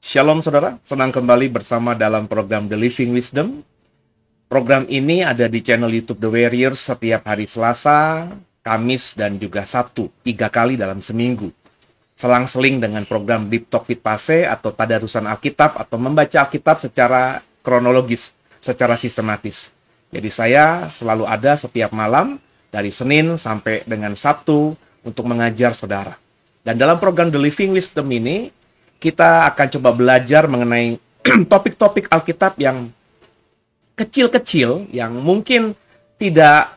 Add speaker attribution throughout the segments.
Speaker 1: Shalom saudara, senang kembali bersama dalam program The Living Wisdom. Program ini ada di channel YouTube The Warriors setiap hari Selasa, Kamis, dan juga Sabtu, 3 kali dalam seminggu. Selang-seling dengan program Deep Talk with Pase atau Tadarusan Alkitab atau membaca Alkitab secara kronologis, secara sistematis. Jadi saya selalu ada setiap malam dari Senin sampai dengan Sabtu untuk mengajar saudara. Dan dalam program The Living Wisdom ini, kita akan coba belajar mengenai topik-topik Alkitab yang kecil-kecil, yang mungkin tidak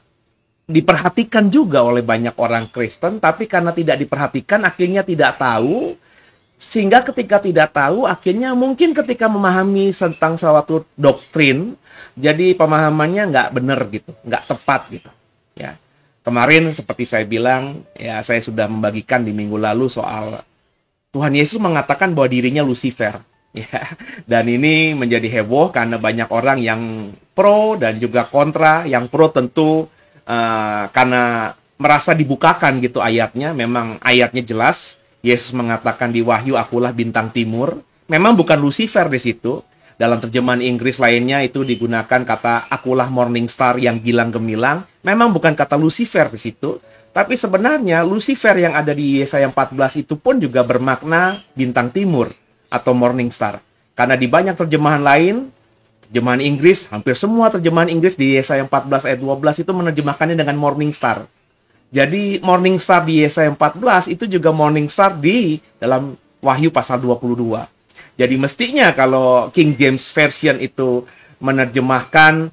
Speaker 1: diperhatikan juga oleh banyak orang Kristen, tapi karena tidak diperhatikan, akhirnya tidak tahu, sehingga ketika tidak tahu, akhirnya mungkin ketika memahami tentang suatu doktrin, jadi pemahamannya nggak benar gitu, nggak tepat gitu. Ya, kemarin seperti saya bilang, ya saya sudah membagikan di minggu lalu soal Tuhan Yesus mengatakan bahwa dirinya Lucifer, ya. Dan ini menjadi heboh karena banyak orang yang pro dan juga kontra. Yang pro tentu karena merasa dibukakan gitu ayatnya. Memang ayatnya jelas. Yesus mengatakan di Wahyu, akulah bintang timur. Memang bukan Lucifer di situ. Dalam terjemahan Inggris lainnya itu digunakan kata akulah morning star yang gilang gemilang. Memang bukan kata Lucifer di situ. Tapi sebenarnya Lucifer yang ada di Yesaya 14 itu pun juga bermakna bintang timur atau morning star. Karena di banyak terjemahan lain, terjemahan Inggris, hampir semua terjemahan Inggris di Yesaya 14 ayat 12 itu menerjemahkannya dengan morning star. Jadi morning star di Yesaya 14 itu juga morning star di dalam Wahyu pasal 22. Jadi mestinya kalau King James Version itu menerjemahkan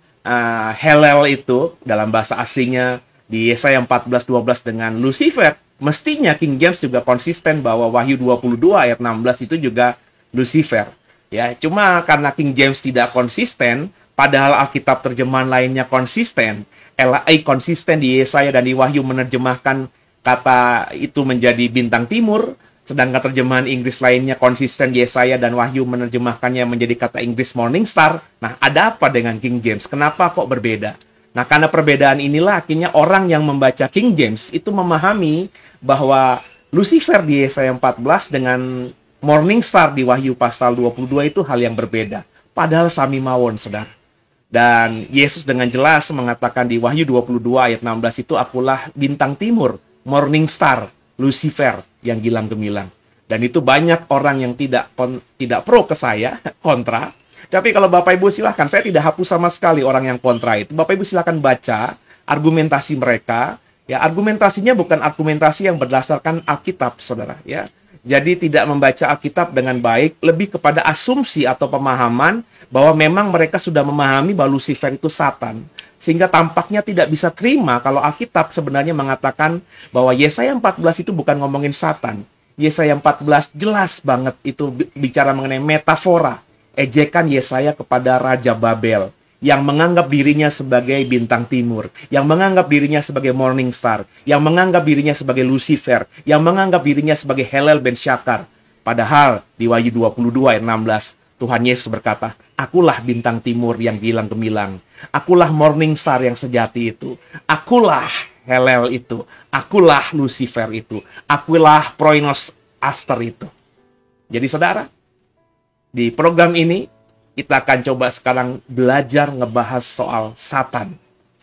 Speaker 1: Hellel itu dalam bahasa aslinya di Yesaya 14:12 dengan Lucifer, mestinya King James juga konsisten bahwa Wahyu 22 ayat 16 itu juga Lucifer. Ya, cuma karena King James tidak konsisten, padahal Alkitab terjemahan lainnya konsisten. LAI konsisten di Yesaya dan di Wahyu menerjemahkan kata itu menjadi bintang timur, sedangkan terjemahan Inggris lainnya konsisten Yesaya dan Wahyu menerjemahkannya menjadi kata Inggris morning star. Nah, ada apa dengan King James? Kenapa kok berbeda? Nah, karena perbedaan inilah akhirnya orang yang membaca King James itu memahami bahwa Lucifer di Yesaya 14 dengan morning star di Wahyu pasal 22 itu hal yang berbeda. Padahal sami mawon, saudara. Dan Yesus dengan jelas mengatakan di Wahyu 22 ayat 16 itu akulah bintang timur, morning star, Lucifer yang gilang gemilang. Dan itu banyak orang yang tidak pro ke saya, kontra. Tapi kalau Bapak Ibu silahkan, saya tidak hapus sama sekali orang yang kontra itu. Bapak Ibu silahkan baca argumentasi mereka. Ya, argumentasinya bukan argumentasi yang berdasarkan Alkitab, saudara. Ya, jadi tidak membaca Alkitab dengan baik, lebih kepada asumsi atau pemahaman bahwa memang mereka sudah memahami bahwa Lucifer itu Satan. Sehingga tampaknya tidak bisa terima kalau Alkitab sebenarnya mengatakan bahwa Yesaya 14 itu bukan ngomongin Satan. Yesaya 14 jelas banget itu bicara mengenai metafora. Ejekan Yesaya kepada Raja Babel yang menganggap dirinya sebagai bintang timur, yang menganggap dirinya sebagai morning star, yang menganggap dirinya sebagai Lucifer, yang menganggap dirinya sebagai Hellel ben Syakar. Padahal di Wahyu 22 ayat 16, Tuhan Yesus berkata, akulah bintang timur yang gilang gemilang, akulah morning star yang sejati itu, akulah Hellel itu, akulah Lucifer itu, akulah Proinos Aster itu. Jadi saudara, di program ini, kita akan coba sekarang belajar ngebahas soal Satan.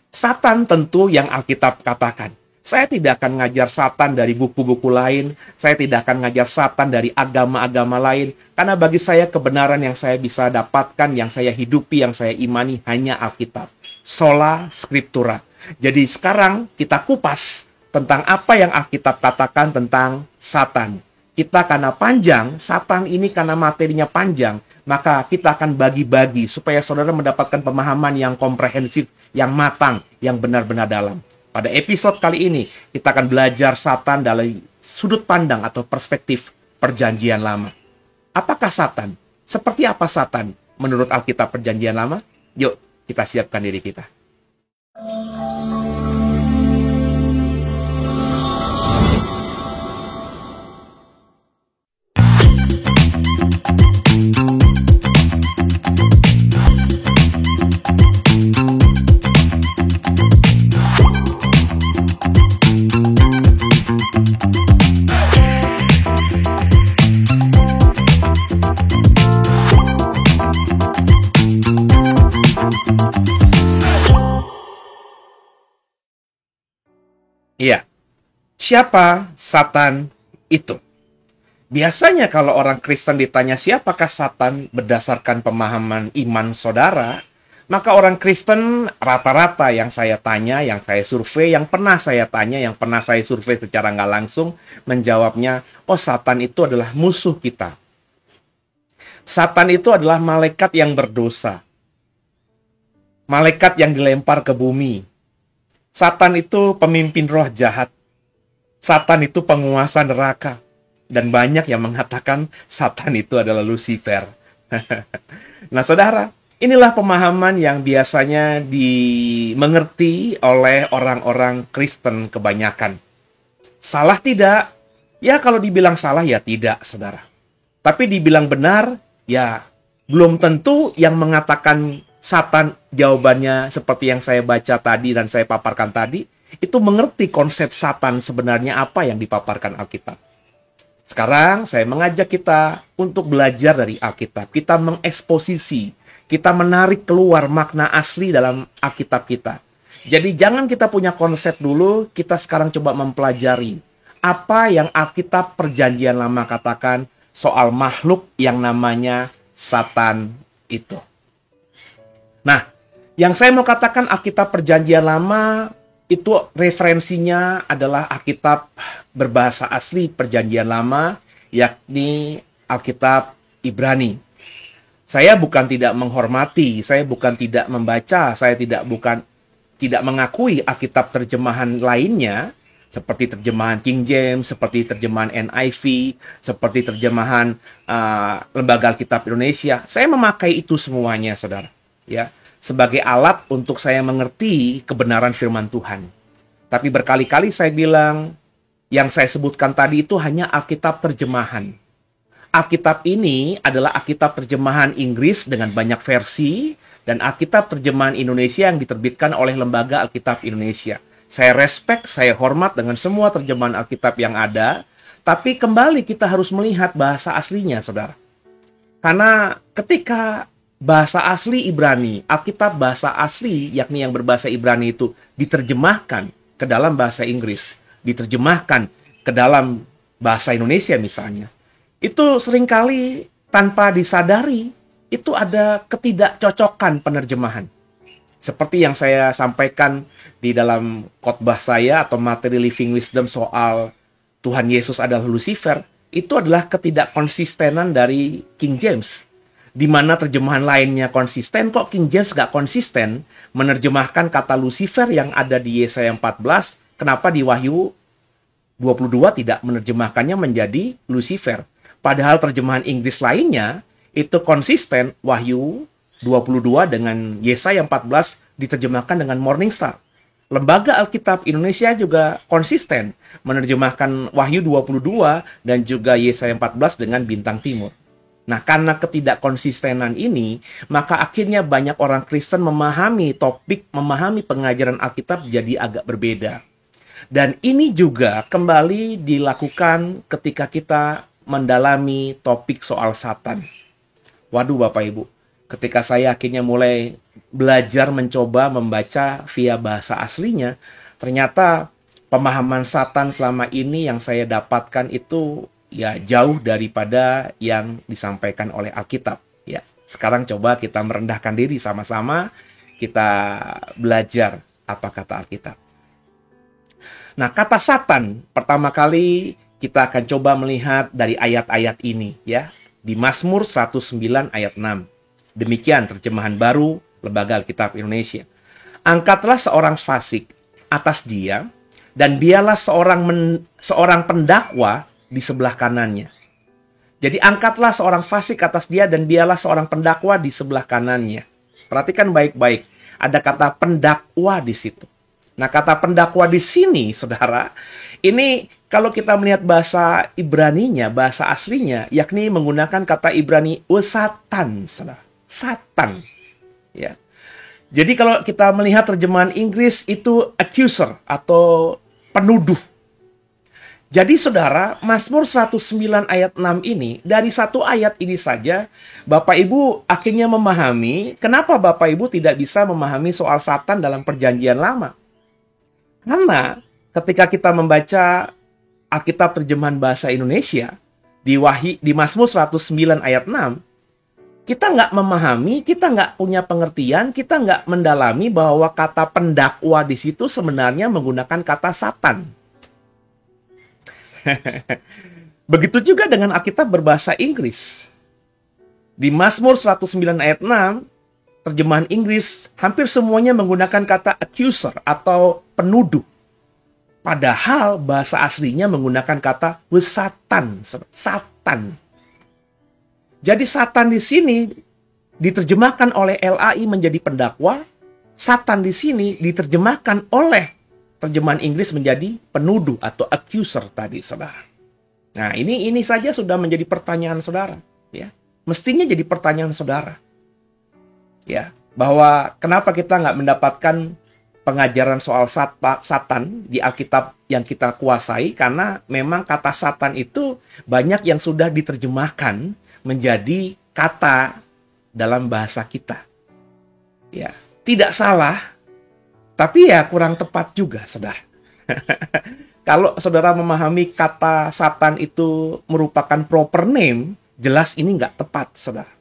Speaker 1: Satan tentu yang Alkitab katakan. Saya tidak akan ngajar Satan dari buku-buku lain. Saya tidak akan ngajar Satan dari agama-agama lain. Karena bagi saya kebenaran yang saya bisa dapatkan, yang saya hidupi, yang saya imani hanya Alkitab. Sola Scriptura. Jadi sekarang kita kupas tentang apa yang Alkitab katakan tentang Satan. Kita karena panjang, Satan ini karena materinya panjang, maka kita akan bagi-bagi supaya saudara mendapatkan pemahaman yang komprehensif, yang matang, yang benar-benar dalam. Pada episode kali ini, kita akan belajar Satan dari sudut pandang atau perspektif Perjanjian Lama. Apakah Satan? Seperti apa Satan menurut Alkitab Perjanjian Lama? Yuk, kita siapkan diri kita. Iya, siapa Satan itu? Biasanya kalau orang Kristen ditanya siapakah Satan berdasarkan pemahaman iman saudara, maka orang Kristen rata-rata yang saya tanya, yang saya survei, yang pernah saya tanya, yang pernah saya survei secara nggak langsung, menjawabnya, oh Satan itu adalah musuh kita. Satan itu adalah malaikat yang berdosa. Malaikat yang dilempar ke bumi. Satan itu pemimpin roh jahat. Satan itu penguasa neraka. Dan banyak yang mengatakan Satan itu adalah Lucifer. Nah, saudara, inilah pemahaman yang biasanya dimengerti oleh orang-orang Kristen kebanyakan. Salah tidak? Ya, kalau dibilang salah ya tidak, saudara. Tapi dibilang benar, ya belum tentu yang mengatakan Satan jawabannya seperti yang saya baca tadi dan saya paparkan tadi, itu mengerti konsep Satan sebenarnya apa yang dipaparkan Alkitab. Sekarang saya mengajak kita untuk belajar dari Alkitab. Kita mengeksposisi, kita menarik keluar makna asli dalam Alkitab kita. Jadi jangan kita punya konsep dulu, kita sekarang coba mempelajari apa yang Alkitab Perjanjian Lama katakan soal makhluk yang namanya Satan itu. Nah, yang saya mau katakan Alkitab Perjanjian Lama itu referensinya adalah Alkitab berbahasa asli Perjanjian Lama, yakni Alkitab Ibrani. Saya bukan tidak menghormati, saya bukan tidak membaca, saya tidak mengakui Alkitab terjemahan lainnya, seperti terjemahan King James, seperti terjemahan NIV, seperti terjemahan Lembaga Alkitab Indonesia. Saya memakai itu semuanya, saudara, ya, sebagai alat untuk saya mengerti kebenaran firman Tuhan. Tapi berkali-kali saya bilang, yang saya sebutkan tadi itu hanya Alkitab terjemahan. Alkitab ini adalah Alkitab terjemahan Inggris dengan banyak versi, dan Alkitab terjemahan Indonesia yang diterbitkan oleh Lembaga Alkitab Indonesia. Saya respect, saya hormat dengan semua terjemahan Alkitab yang ada, tapi kembali kita harus melihat bahasa aslinya, saudara. Karena ketika bahasa asli Ibrani, Alkitab bahasa asli, yakni yang berbahasa Ibrani itu diterjemahkan ke dalam bahasa Inggris, diterjemahkan ke dalam bahasa Indonesia misalnya, itu seringkali tanpa disadari, itu ada ketidakcocokan penerjemahan. Seperti yang saya sampaikan di dalam khotbah saya atau materi Living Wisdom soal Tuhan Yesus adalah Lucifer, itu adalah ketidakkonsistenan dari King James. Di mana terjemahan lainnya konsisten, kok King James gak konsisten menerjemahkan kata Lucifer yang ada di Yesaya 14, kenapa di Wahyu 22 tidak menerjemahkannya menjadi Lucifer. Padahal terjemahan Inggris lainnya itu konsisten, Wahyu 22 dengan Yesaya 14 diterjemahkan dengan Morning Star. Lembaga Alkitab Indonesia juga konsisten menerjemahkan Wahyu 22 dan juga Yesaya 14 dengan Bintang Timur. Nah, karena ketidakkonsistenan ini, maka akhirnya banyak orang Kristen memahami topik, memahami pengajaran Alkitab jadi agak berbeda. Dan ini juga kembali dilakukan ketika kita mendalami topik soal Satan. Waduh Bapak Ibu, ketika saya akhirnya mulai belajar mencoba membaca via bahasa aslinya, ternyata pemahaman Satan selama ini yang saya dapatkan itu ya jauh daripada yang disampaikan oleh Alkitab. Ya, sekarang coba kita merendahkan diri sama-sama, kita belajar apa kata Alkitab. Nah, kata Satan pertama kali kita akan coba melihat dari ayat-ayat ini ya, di Mazmur 109 ayat 6. Demikian terjemahan baru Lembaga Alkitab Indonesia. Angkatlah seorang fasik atas dia, dan biarlah seorang pendakwa di sebelah kanannya. Jadi angkatlah seorang fasik atas dia, dan biarlah seorang pendakwa di sebelah kanannya. Perhatikan baik-baik, ada kata pendakwa di situ. Nah, kata pendakwa di sini, saudara, ini kalau kita melihat bahasa Ibraninya, bahasa aslinya, yakni menggunakan kata Ibrani Satan, saudara. Satan. Ya. Jadi kalau kita melihat terjemahan Inggris itu accuser atau penuduh. Jadi saudara, Mazmur 109 ayat 6 ini, dari satu ayat ini saja, Bapak Ibu akhirnya memahami kenapa Bapak Ibu tidak bisa memahami soal Satan dalam Perjanjian Lama. Karena ketika kita membaca Alkitab terjemahan bahasa Indonesia di Mazmur 109 ayat 6, kita nggak memahami, kita nggak punya pengertian, kita nggak mendalami bahwa kata pendakwa di situ sebenarnya menggunakan kata Satan. Begitu juga dengan Alkitab berbahasa Inggris. Di Mazmur 109 ayat 6, terjemahan Inggris hampir semuanya menggunakan kata accuser atau penuduh. Padahal bahasa aslinya menggunakan kata Satan. Satan. Jadi Satan di sini diterjemahkan oleh LAI menjadi pendakwa. Satan di sini diterjemahkan oleh terjemahan Inggris menjadi penuduh atau accuser tadi, saudara. Nah, ini saja sudah menjadi pertanyaan saudara, ya. Mestinya jadi pertanyaan saudara, ya, bahwa kenapa kita nggak mendapatkan pengajaran soal Satan di Alkitab yang kita kuasai, karena memang kata Satan itu banyak yang sudah diterjemahkan menjadi kata dalam bahasa kita. Ya, tidak salah, tapi ya kurang tepat juga, saudara. Kalau saudara memahami kata Satan itu merupakan proper name, jelas ini nggak tepat, saudara.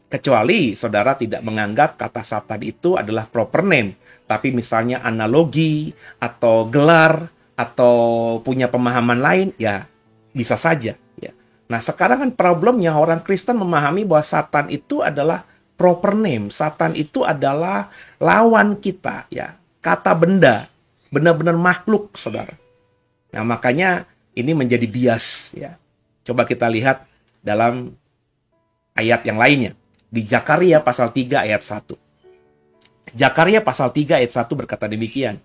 Speaker 1: Kecuali saudara tidak menganggap kata Satan itu adalah proper name, tapi misalnya analogi atau gelar atau punya pemahaman lain, ya bisa saja. Ya. Nah, sekarang kan problemnya orang Kristen memahami bahwa Satan itu adalah proper name. Satan itu adalah lawan kita, ya. Kata benda, benar-benar makhluk, saudara. Nah, makanya ini menjadi bias, ya. Coba kita lihat dalam ayat yang lainnya. Di Zakaria pasal 3 ayat 1. Zakaria pasal 3 ayat 1 berkata demikian.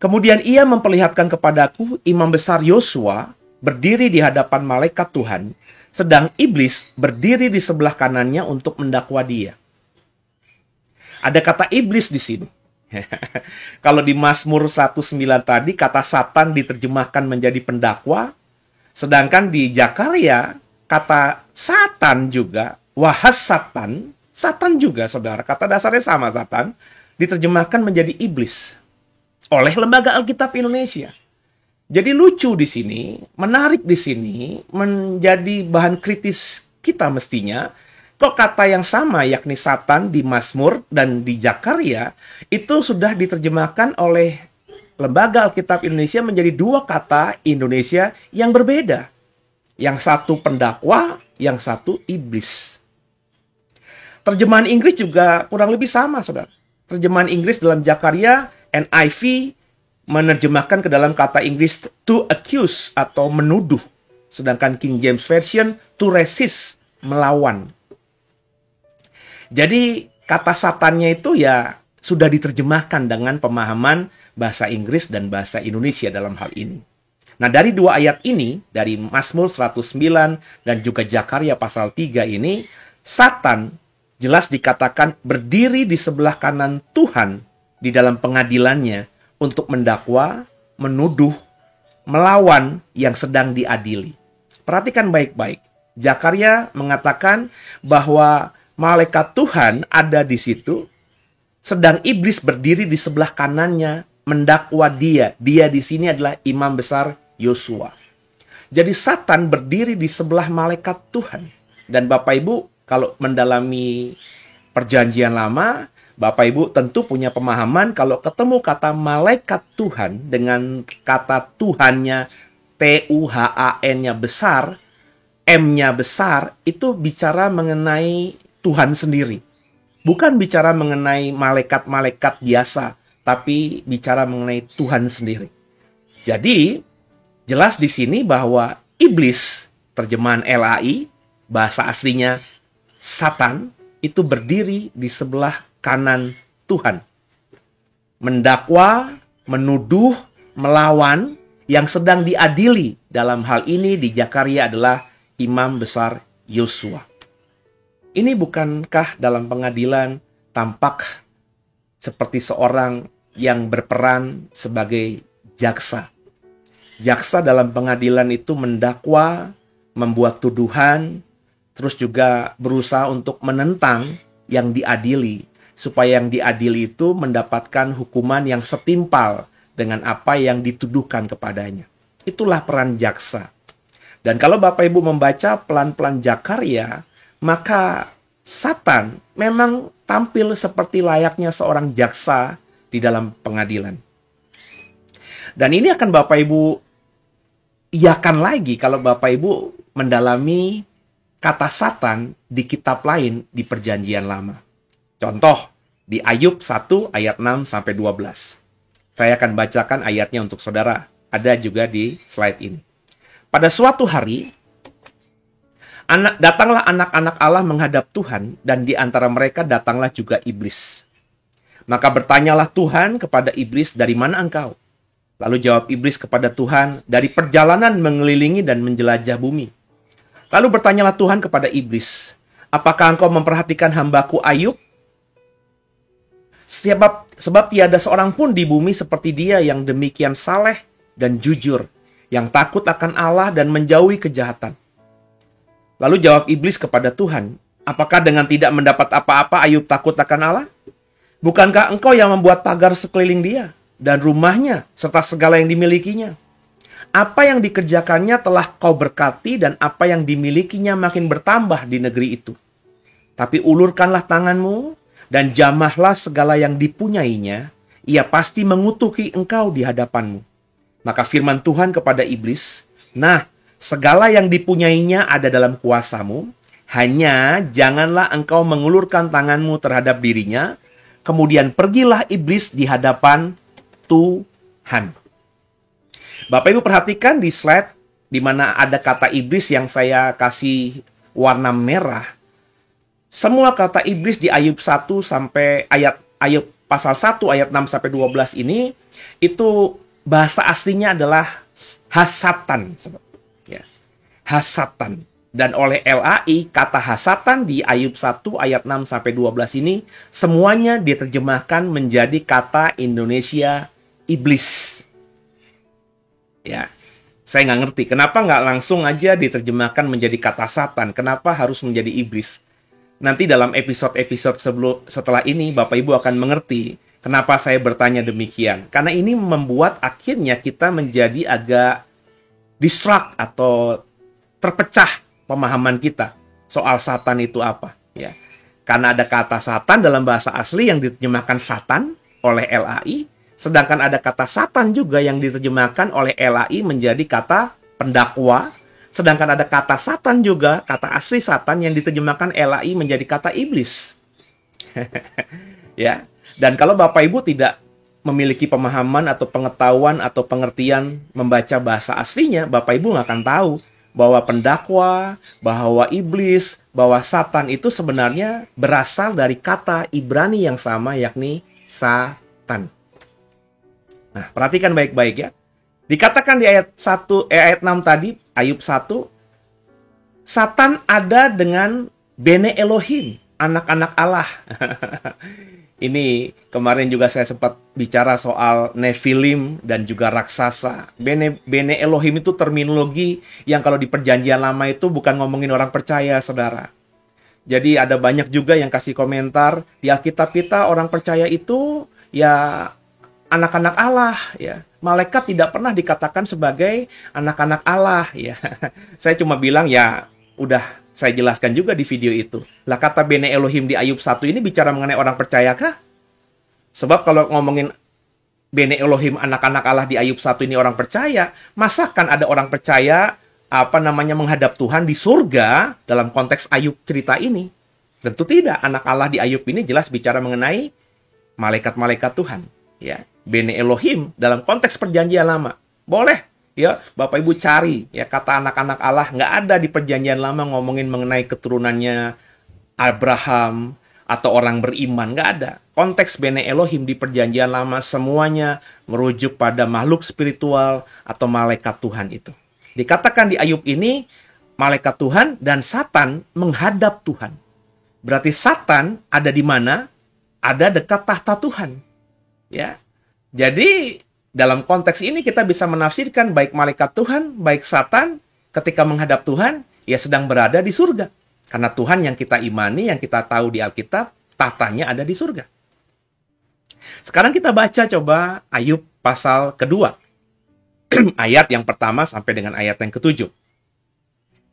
Speaker 1: Kemudian ia memperlihatkan kepadaku imam besar Yosua berdiri di hadapan malaikat Tuhan, sedang iblis berdiri di sebelah kanannya untuk mendakwa dia. Ada kata iblis di sini. Kalau di Mazmur 109 tadi kata Satan diterjemahkan menjadi pendakwa, sedangkan di Zakaria kata Satan juga, wahas Satan, Satan juga, saudara, kata dasarnya sama, Satan diterjemahkan menjadi iblis oleh Lembaga Alkitab Indonesia. Jadi lucu di sini, menarik di sini, menjadi bahan kritis kita mestinya. Kok kata yang sama, yakni Satan di Mazmur dan di Zakaria, itu sudah diterjemahkan oleh Lembaga Alkitab Indonesia menjadi dua kata Indonesia yang berbeda. Yang satu pendakwa, yang satu iblis. Terjemahan Inggris juga kurang lebih sama, saudara. Terjemahan Inggris dalam Zakaria, NIV, menerjemahkan ke dalam kata Inggris to accuse atau menuduh. Sedangkan King James Version to resist, melawan. Jadi kata satannya itu ya sudah diterjemahkan dengan pemahaman bahasa Inggris dan bahasa Indonesia dalam hal ini. Nah, dari dua ayat ini, dari Mazmur 109 dan juga Zakaria pasal 3 ini, Satan jelas dikatakan berdiri di sebelah kanan Tuhan di dalam pengadilannya untuk mendakwa, menuduh, melawan yang sedang diadili. Perhatikan baik-baik. Zakaria mengatakan bahwa malaikat Tuhan ada di situ, sedang iblis berdiri di sebelah kanannya mendakwa dia. Dia di sini adalah imam besar Yosua. Jadi Satan berdiri di sebelah malaikat Tuhan. Dan Bapak Ibu, kalau mendalami perjanjian lama, Bapak Ibu tentu punya pemahaman kalau ketemu kata malaikat Tuhan dengan kata Tuhannya, T-U-H-A-N-nya besar, M-nya besar, itu bicara mengenai Tuhan sendiri. Bukan bicara mengenai malaikat-malaikat biasa, tapi bicara mengenai Tuhan sendiri. Jadi, jelas di sini bahwa iblis, terjemahan LAI, bahasa aslinya Satan, itu berdiri di sebelah kanan Tuhan. Mendakwa, menuduh, melawan yang sedang diadili. Dalam hal ini di Zakaria adalah imam besar Yosua. Ini bukankah dalam pengadilan tampak seperti seorang yang berperan sebagai jaksa? Jaksa dalam pengadilan itu mendakwa, membuat tuduhan, terus juga berusaha untuk menentang yang diadili, supaya yang diadili itu mendapatkan hukuman yang setimpal dengan apa yang dituduhkan kepadanya. Itulah peran jaksa. Dan kalau Bapak Ibu membaca pelan-pelan Jakarya, maka Satan memang tampil seperti layaknya seorang jaksa di dalam pengadilan. Dan ini akan Bapak Ibu iakan lagi kalau Bapak Ibu mendalami kata Satan di kitab lain di Perjanjian Lama. Contoh, di Ayub 1 ayat 6 sampai 12. Saya akan bacakan ayatnya untuk saudara. Ada juga di slide ini. Pada suatu hari, datanglah anak-anak Allah menghadap Tuhan, dan di antara mereka datanglah juga iblis. Maka bertanyalah Tuhan kepada iblis, dari mana engkau? Lalu jawab iblis kepada Tuhan, dari perjalanan mengelilingi dan menjelajah bumi. Lalu bertanyalah Tuhan kepada iblis, apakah engkau memperhatikan hambaku Ayub? Sebab tiada seorang pun di bumi seperti dia yang demikian saleh dan jujur, yang takut akan Allah dan menjauhi kejahatan. Lalu jawab iblis kepada Tuhan, apakah dengan tidak mendapat apa-apa Ayub takut akan Allah? Bukankah engkau yang membuat pagar sekeliling dia, dan rumahnya, serta segala yang dimilikinya? Apa yang dikerjakannya telah kau berkati, dan apa yang dimilikinya makin bertambah di negeri itu. Tapi ulurkanlah tanganmu, dan jamahlah segala yang dipunyainya, ia pasti mengutuki engkau di hadapanmu. Maka firman Tuhan kepada iblis, nah, segala yang dipunyainya ada dalam kuasamu, hanya janganlah engkau mengulurkan tanganmu terhadap dirinya. Kemudian pergilah iblis di hadapan Tuhan. Bapak Ibu perhatikan di slide di mana ada kata iblis yang saya kasih warna merah. Semua kata iblis di Ayub 1 sampai Ayub pasal 1 ayat 6 sampai 12 ini itu bahasa aslinya adalah hasatan. Ya. Hasatan. Dan oleh LAI, kata hasatan di Ayub 1 ayat 6 sampai 12 ini semuanya diterjemahkan menjadi kata Indonesia iblis. Ya. Saya nggak ngerti, kenapa nggak langsung aja diterjemahkan menjadi kata satan? Kenapa harus menjadi iblis? Nanti dalam episode-episode setelah ini, Bapak Ibu akan mengerti kenapa saya bertanya demikian. Karena ini membuat akhirnya kita menjadi agak distract atau terpecah pemahaman kita soal Satan itu apa. Ya. Karena ada kata Satan dalam bahasa asli yang diterjemahkan Satan oleh LAI, sedangkan ada kata Satan juga yang diterjemahkan oleh LAI menjadi kata pendakwa, sedangkan ada kata Satan juga, kata asli Satan yang diterjemahkan LAI menjadi kata iblis. Ya. Dan kalau Bapak Ibu tidak memiliki pemahaman atau pengetahuan atau pengertian membaca bahasa aslinya, Bapak Ibu nggak akan tahu bahwa pendakwa, bahwa iblis, bahwa Satan itu sebenarnya berasal dari kata Ibrani yang sama, yakni Satan. Nah, perhatikan baik-baik ya. Dikatakan di ayat 6 tadi, Ayub 1, Satan ada dengan Bene Elohim, anak-anak Allah. Ini kemarin juga saya sempat bicara soal Nephilim dan juga raksasa. Bene Elohim itu terminologi yang kalau di Perjanjian Lama itu bukan ngomongin orang percaya, saudara. Jadi ada banyak juga yang kasih komentar, di Alkitab kita orang percaya itu ya anak-anak Allah, ya. Malaikat tidak pernah dikatakan sebagai anak-anak Allah, ya. Saya cuma bilang ya udah saya jelaskan juga di video itu. Lah kata Bene Elohim di Ayub 1 ini bicara mengenai orang percayakah? Sebab kalau ngomongin Bene Elohim anak-anak Allah di Ayub 1 ini orang percaya, masakan ada orang percaya menghadap Tuhan di surga dalam konteks Ayub cerita ini? Tentu tidak. Anak Allah di Ayub ini jelas bicara mengenai malaikat-malaikat Tuhan, ya. Bene Elohim dalam konteks Perjanjian Lama. Boleh ya Bapak Ibu cari ya kata anak-anak Allah, nggak ada di Perjanjian Lama ngomongin mengenai keturunannya Abraham atau orang beriman, nggak ada. Konteks Bene Elohim di Perjanjian Lama semuanya merujuk pada makhluk spiritual atau malaikat Tuhan itu. Dikatakan di Ayub ini malaikat Tuhan dan Satan menghadap Tuhan. Berarti Satan ada di mana? Ada dekat tahta Tuhan. Ya. Jadi dalam konteks ini kita bisa menafsirkan baik malaikat Tuhan, baik Satan ketika menghadap Tuhan, ya sedang berada di surga. Karena Tuhan yang kita imani, yang kita tahu di Alkitab, tahtanya ada di surga. Sekarang kita baca coba Ayub pasal kedua. Ayat yang pertama sampai dengan ayat yang ketujuh.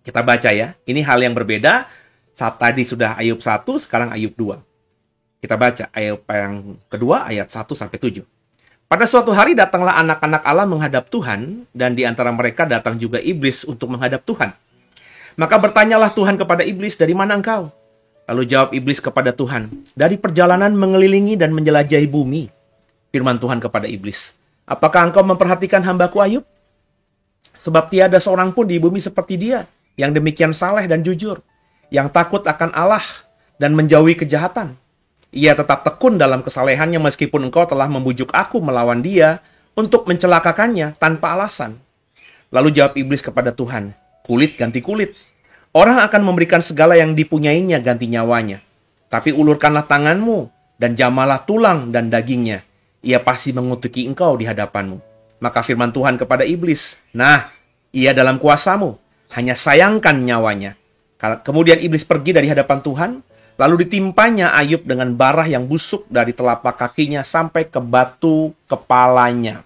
Speaker 1: Kita baca ya. Ini hal yang berbeda. Saat tadi sudah Ayub 1, sekarang Ayub 2. Kita baca Ayub yang kedua ayat 1 sampai 7. Pada suatu hari datanglah anak-anak Allah menghadap Tuhan, dan di antara mereka datang juga iblis untuk menghadap Tuhan. Maka bertanyalah Tuhan kepada iblis, dari mana engkau? Lalu jawab iblis kepada Tuhan, dari perjalanan mengelilingi dan menjelajahi bumi. Firman Tuhan kepada iblis, apakah engkau memperhatikan hambaku Ayub? Sebab tiada seorang pun di bumi seperti dia, yang demikian saleh dan jujur, yang takut akan Allah dan menjauhi kejahatan. Ia tetap tekun dalam kesalehannya meskipun engkau telah membujuk aku melawan dia untuk mencelakakannya tanpa alasan. Lalu jawab iblis kepada Tuhan, kulit ganti kulit. Orang akan memberikan segala yang dipunyainya ganti nyawanya. Tapi ulurkanlah tanganmu dan jamalah tulang dan dagingnya. Ia pasti mengutuki engkau di hadapanmu. Maka firman Tuhan kepada iblis, nah, ia dalam kuasamu, hanya sayangkan nyawanya. Kemudian iblis pergi dari hadapan Tuhan, lalu ditimpanya Ayub dengan barah yang busuk dari telapak kakinya sampai ke batu kepalanya.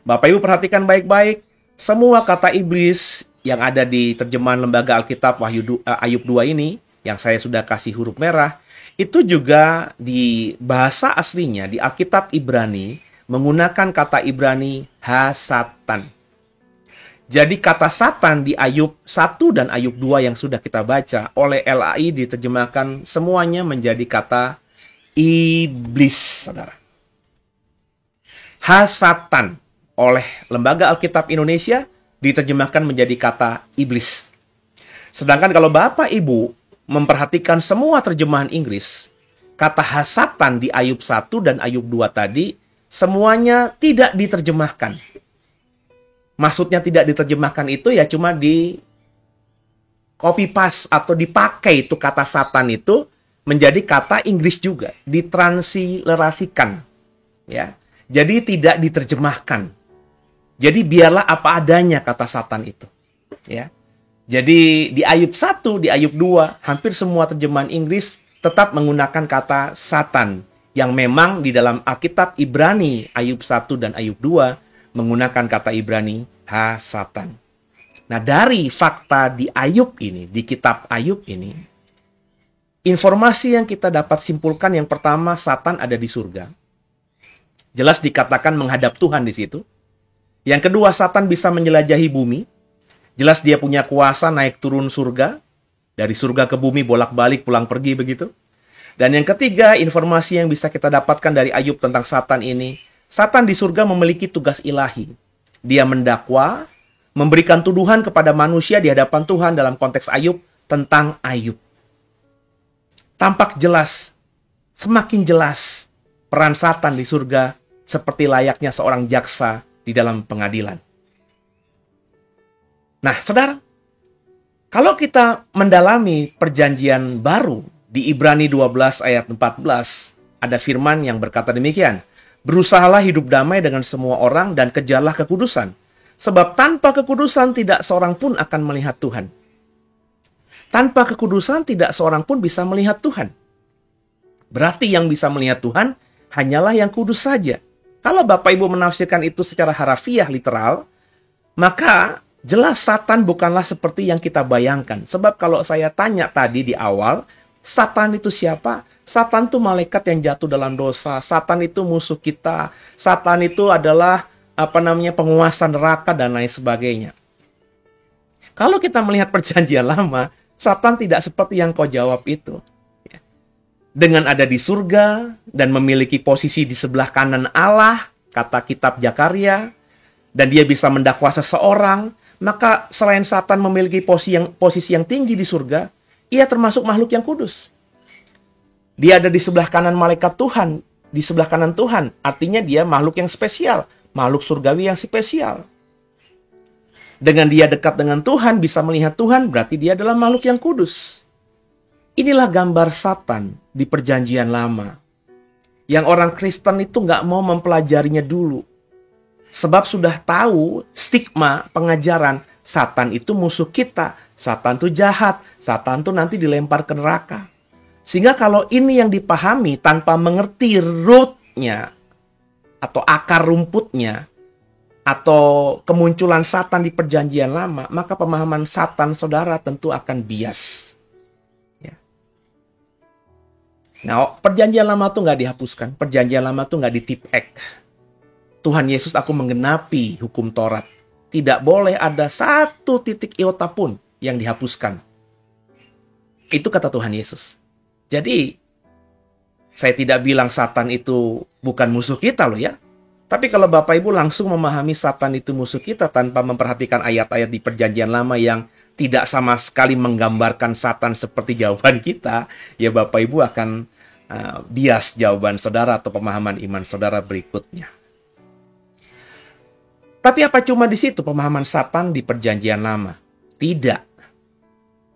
Speaker 1: Bapak Ibu perhatikan baik-baik, semua kata iblis yang ada di terjemahan Lembaga Alkitab Ayub 2 ini, yang saya sudah kasih huruf merah, itu juga di bahasa aslinya, di Alkitab Ibrani, menggunakan kata Ibrani hasatan. Jadi kata satan di Ayub 1 dan Ayub 2 yang sudah kita baca oleh LAI diterjemahkan semuanya menjadi kata iblis, saudara. Hasatan oleh Lembaga Alkitab Indonesia diterjemahkan menjadi kata iblis. Sedangkan kalau Bapak Ibu memperhatikan semua terjemahan Inggris, kata hasatan di Ayub 1 dan Ayub 2 tadi semuanya tidak diterjemahkan. Maksudnya tidak diterjemahkan itu ya cuma di copy paste atau dipakai itu kata satan itu menjadi kata Inggris juga, ditransliterasikan, ya. Jadi tidak diterjemahkan. Jadi biarlah apa adanya kata satan itu, ya. Jadi di Ayub 1, di Ayub 2, hampir semua terjemahan Inggris tetap menggunakan kata satan, yang memang di dalam Alkitab Ibrani Ayub 1 dan Ayub 2 menggunakan kata Ibrani hasatan. Nah, dari fakta di Ayub ini, di kitab Ayub ini, informasi yang kita dapat simpulkan yang pertama, Satan ada di surga. Jelas dikatakan menghadap Tuhan di situ. Yang kedua, Satan bisa menjelajahi bumi. Jelas dia punya kuasa naik turun surga. Dari surga ke bumi bolak-balik pulang pergi begitu. Dan yang ketiga, informasi yang bisa kita dapatkan dari Ayub tentang Satan ini. Satan di surga memiliki tugas ilahi. Dia mendakwa, memberikan tuduhan kepada manusia di hadapan Tuhan dalam konteks Ayub tentang Ayub. Tampak jelas, semakin jelas peran Satan di surga seperti layaknya seorang jaksa di dalam pengadilan. Nah, saudara, kalau kita mendalami perjanjian baru di Ibrani 12 ayat 14, ada firman yang berkata demikian, berusahalah hidup damai dengan semua orang dan kejarlah kekudusan, sebab tanpa kekudusan tidak seorang pun akan melihat Tuhan. Tanpa kekudusan tidak seorang pun bisa melihat Tuhan. Berarti yang bisa melihat Tuhan hanyalah yang kudus saja. Kalau Bapak Ibu menafsirkan itu secara harafiah literal, maka jelas Satan bukanlah seperti yang kita bayangkan. Sebab kalau saya tanya tadi di awal, Satan itu siapa? Satan itu malaikat yang jatuh dalam dosa. Satan itu musuh kita. Satan itu adalah penguasa neraka dan lain sebagainya. Kalau kita melihat perjanjian lama, Satan tidak seperti yang kau jawab itu. Dengan ada di surga dan memiliki posisi di sebelah kanan Allah, kata kitab Zakaria, dan dia bisa mendakwa seseorang, maka selain Satan memiliki posisi yang tinggi di surga, ia termasuk makhluk yang kudus. Dia ada di sebelah kanan malaikat Tuhan, di sebelah kanan Tuhan, artinya dia makhluk yang spesial, makhluk surgawi yang spesial. Dengan dia dekat dengan Tuhan, bisa melihat Tuhan, berarti dia adalah makhluk yang kudus. Inilah gambar Satan di perjanjian lama. Yang orang Kristen itu nggak mau mempelajarinya dulu. Sebab sudah tahu stigma pengajaran Satan itu musuh kita. Satan itu jahat. Satan itu nanti dilempar ke neraka. Sehingga kalau ini yang dipahami tanpa mengerti rootnya atau akar rumputnya, atau kemunculan Satan di perjanjian lama, maka pemahaman Satan saudara tentu akan bias. Ya. Nah, perjanjian lama tuh nggak dihapuskan. Perjanjian lama tuh nggak ditipek. Tuhan Yesus, aku menggenapi hukum Taurat. Tidak boleh ada satu titik iota pun yang dihapuskan. Itu kata Tuhan Yesus. Jadi, saya tidak bilang Satan itu bukan musuh kita loh ya. Tapi kalau Bapak Ibu langsung memahami Satan itu musuh kita tanpa memperhatikan ayat-ayat di perjanjian lama yang tidak sama sekali menggambarkan Satan seperti jawaban kita, ya Bapak Ibu akan bias jawaban saudara atau pemahaman iman saudara berikutnya. Tapi apa cuma di situ pemahaman Satan di perjanjian lama? Tidak.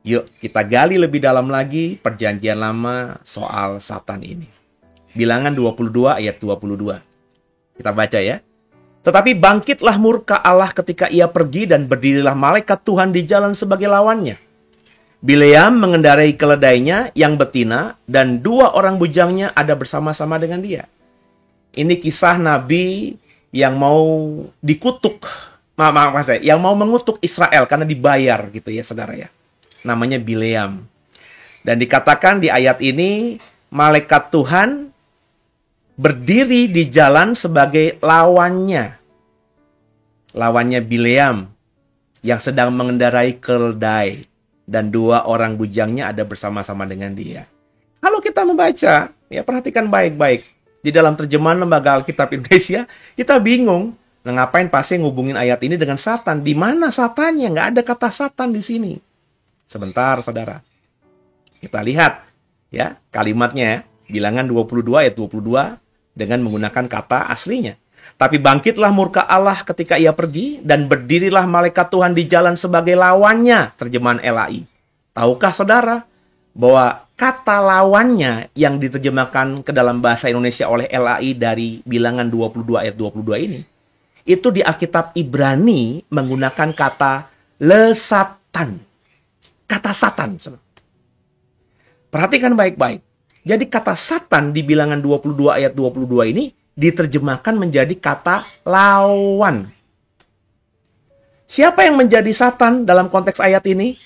Speaker 1: Yuk kita gali lebih dalam lagi perjanjian lama soal Satan ini. Bilangan 22 ayat 22. Kita baca ya. Tetapi bangkitlah murka Allah ketika ia pergi dan berdirilah malaikat Tuhan di jalan sebagai lawannya. Bileam mengendarai keledainya yang betina dan 2 orang bujangnya ada bersama-sama dengan dia. Ini kisah Nabi yang mau dikutuk. Yang mau mengutuk Israel karena dibayar gitu ya saudara ya. Namanya Bileam. Dan dikatakan di ayat ini malaikat Tuhan berdiri di jalan sebagai lawannya. Lawannya Bileam yang sedang mengendarai keledai. Dan 2 orang bujangnya ada bersama-sama dengan dia. Kalau kita membaca, ya perhatikan baik-baik. Di dalam terjemahan Lembaga Alkitab Indonesia, kita bingung. Nah, ngapain pasien ngubungin ayat ini dengan Satan? Di mana Satannya? Nggak ada kata Satan di sini. Sebentar, saudara. Kita lihat ya kalimatnya ya. Bilangan 22 ayat 22. Dengan menggunakan kata aslinya. Tapi bangkitlah murka Allah ketika ia pergi, dan berdirilah malaikat Tuhan di jalan sebagai lawannya. Terjemahan LAI. Tahukah saudara bahwa kata lawannya yang diterjemahkan ke dalam bahasa Indonesia oleh LAI dari bilangan 22 ayat 22 ini, itu di Alkitab Ibrani menggunakan kata lesatan. Kata Satan. Perhatikan baik-baik. Jadi kata Satan di bilangan 22 ayat 22 ini diterjemahkan menjadi kata lawan. Siapa yang menjadi Satan dalam konteks ayat ini?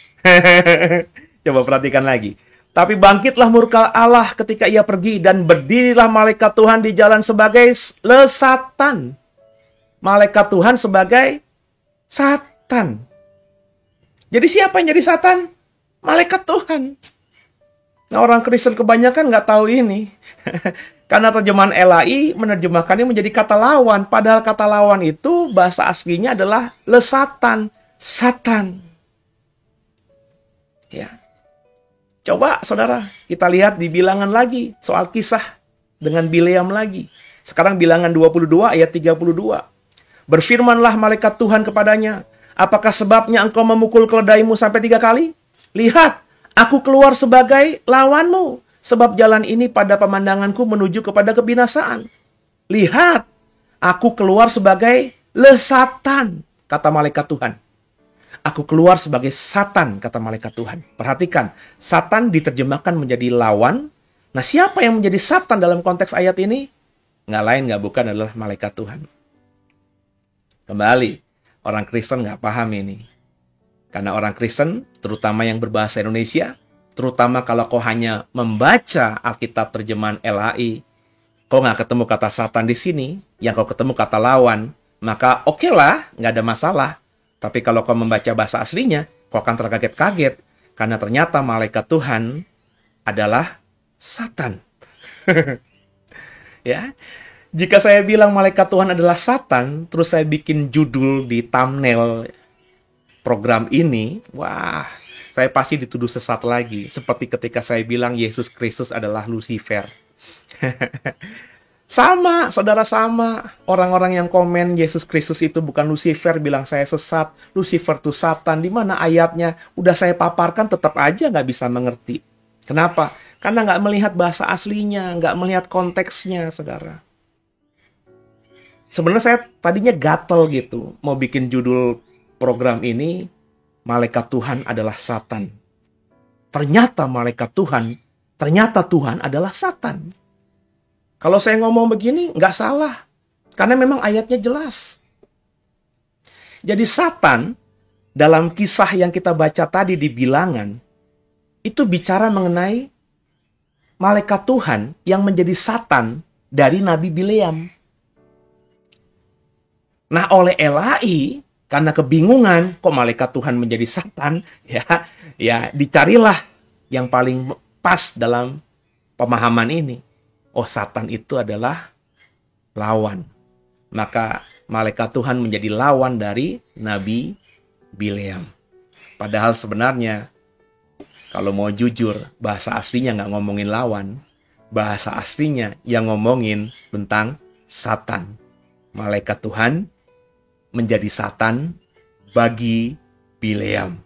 Speaker 1: Coba perhatikan lagi. Tapi bangkitlah murka Allah ketika ia pergi, dan berdirilah malaikat Tuhan di jalan sebagai lesatan. Malaikat Tuhan sebagai Satan. Jadi siapa yang jadi Satan? Malaikat Tuhan. Nah, orang Kristen kebanyakan nggak tahu ini. Karena terjemahan LAI menerjemahkannya menjadi kata lawan. Padahal kata lawan itu bahasa aslinya adalah lesatan, Satan. Ya. Coba saudara, kita lihat di bilangan lagi soal kisah dengan Bileam lagi. Sekarang bilangan 22 ayat 32. Berfirmanlah malaikat Tuhan kepadanya, apakah sebabnya engkau memukul keledaimu sampai 3 kali? Lihat, aku keluar sebagai lawanmu, sebab jalan ini pada pemandanganku menuju kepada kebinasaan. Lihat, aku keluar sebagai lesatan, kata malaikat Tuhan. Aku keluar sebagai Satan, kata malaikat Tuhan. Perhatikan, Satan diterjemahkan menjadi lawan. Nah, siapa yang menjadi Satan dalam konteks ayat ini? Nggak lain, nggak bukan adalah malaikat Tuhan. Kembali, orang Kristen nggak paham ini. Karena orang Kristen, terutama yang berbahasa Indonesia, terutama kalau kau hanya membaca Alkitab terjemahan LAI, kau nggak ketemu kata Satan di sini, yang kau ketemu kata lawan, maka oke lah, nggak ada masalah. Tapi kalau kau membaca bahasa aslinya, kau akan terkaget-kaget. Karena ternyata malaikat Tuhan adalah Satan. Ya, jika saya bilang malaikat Tuhan adalah Satan, terus saya bikin judul di thumbnail program ini, wah, saya pasti dituduh sesat lagi. Seperti ketika saya bilang Yesus Kristus adalah Lucifer. Sama, saudara, sama. Orang-orang yang komen Yesus Kristus itu bukan Lucifer, bilang saya sesat. Lucifer itu Satan. Di mana ayatnya? Udah saya paparkan, tetap aja nggak bisa mengerti. Kenapa? Karena nggak melihat bahasa aslinya, nggak melihat konteksnya, saudara. Sebenarnya saya tadinya gatel gitu, mau bikin judul program ini, malaikat Tuhan adalah Satan. Ternyata malaikat Tuhan, ternyata Tuhan adalah Satan. Kalau saya ngomong begini, nggak salah. Karena memang ayatnya jelas. Jadi Satan dalam kisah yang kita baca tadi di Bilangan, itu bicara mengenai malaikat Tuhan yang menjadi Satan dari Nabi Bileam. Nah, oleh Elai, karena kebingungan kok malaikat Tuhan menjadi Satan, ya dicarilah yang paling pas dalam pemahaman ini. Oh, Satan itu adalah lawan. Maka malaikat Tuhan menjadi lawan dari Nabi Bileam. Padahal sebenarnya, kalau mau jujur, bahasa aslinya nggak ngomongin lawan. Bahasa aslinya yang ngomongin tentang Satan. Malaikat Tuhan menjadi Satan bagi Bileam.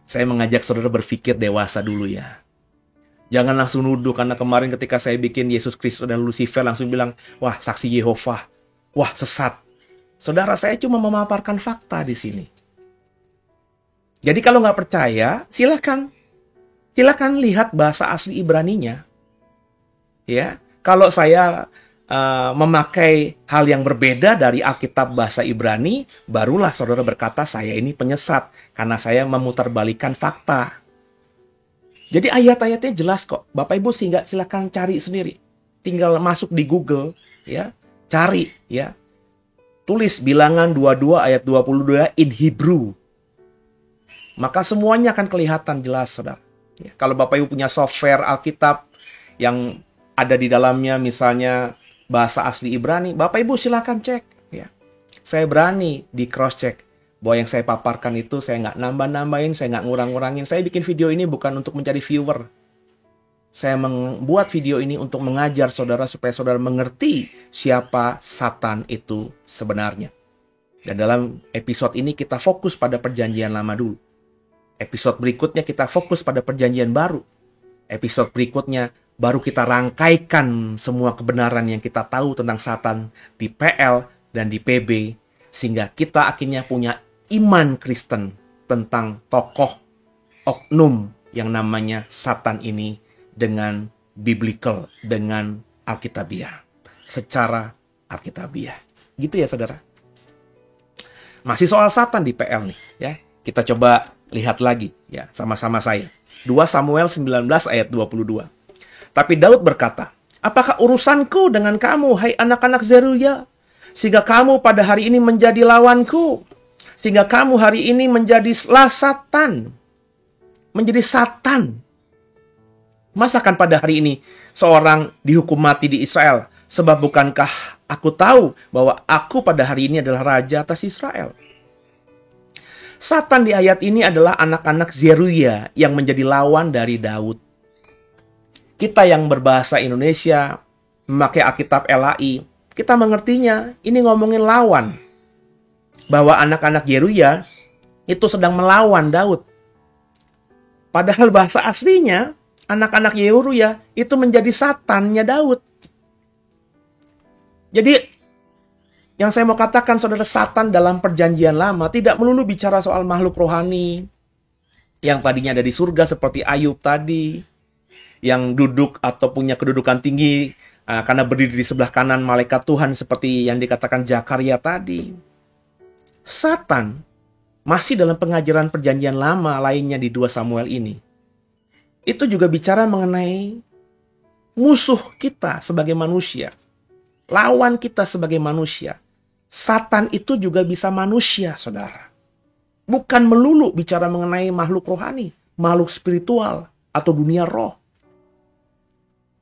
Speaker 1: Saya mengajak saudara berpikir dewasa dulu ya. Jangan langsung nuduh, karena kemarin ketika saya bikin Yesus Kristus dan Lucifer langsung bilang, wah saksi Yehova, wah sesat. Saudara, saya cuma memaparkan fakta di sini. Jadi kalau nggak percaya, silakan lihat bahasa asli Ibraninya. Ya, kalau saya memakai hal yang berbeda dari Alkitab bahasa Ibrani, barulah saudara berkata saya ini penyesat karena saya memutarbalikkan fakta. Jadi ayat-ayatnya jelas kok. Bapak Ibu silakan cari sendiri. Tinggal masuk di Google, ya, cari, ya. Tulis Bilangan 22 ayat 22 in Hebrew. Maka semuanya akan kelihatan jelas, saudara. Ya, kalau Bapak Ibu punya software Alkitab yang ada di dalamnya, misalnya bahasa asli Ibrani, Bapak Ibu silakan cek. Ya. Saya berani di cross check bahwa yang saya paparkan itu saya nggak nambah-nambahin, saya nggak ngurang-ngurangin. Saya bikin video ini bukan untuk mencari viewer. Saya membuat video ini untuk mengajar saudara supaya saudara mengerti siapa Satan itu sebenarnya. Dan dalam episode ini kita fokus pada perjanjian lama dulu. Episode berikutnya kita fokus pada perjanjian baru. Episode berikutnya baru kita rangkaikan semua kebenaran yang kita tahu tentang Satan di PL dan di PB. Sehingga kita akhirnya punya iman Kristen tentang tokoh oknum yang namanya Satan ini dengan biblical, dengan Alkitabiah. Secara Alkitabiah. Gitu ya saudara. Masih soal Satan di PL nih ya. Kita coba lihat lagi ya sama-sama saya. 2 Samuel 19 ayat 22. Tapi Daud berkata, apakah urusanku dengan kamu, hai anak-anak Zeruya? Sehingga kamu pada hari ini menjadi lawanku. Sehingga kamu hari ini menjadi Satan. Menjadi Satan. Masakan pada hari ini seorang dihukum mati di Israel? Sebab bukankah aku tahu bahwa aku pada hari ini adalah raja atas Israel? Satan di ayat ini adalah anak-anak Zeruya yang menjadi lawan dari Daud. Kita yang berbahasa Indonesia, memakai Alkitab LAI, kita mengertinya ini ngomongin lawan. Bahwa anak-anak Zeruya itu sedang melawan Daud. Padahal bahasa aslinya, anak-anak Zeruya itu menjadi satannya Daud. Jadi, yang saya mau katakan saudara, Satan dalam perjanjian lama tidak melulu bicara soal makhluk rohani yang tadinya ada di surga seperti Ayub tadi, yang duduk atau punya kedudukan tinggi karena berdiri di sebelah kanan malaikat Tuhan seperti yang dikatakan Zakaria tadi. Satan masih dalam pengajaran perjanjian lama lainnya di 2 Samuel ini. Itu juga bicara mengenai musuh kita sebagai manusia. Lawan kita sebagai manusia. Satan itu juga bisa manusia, saudara. Bukan melulu bicara mengenai makhluk rohani, makhluk spiritual, atau dunia roh.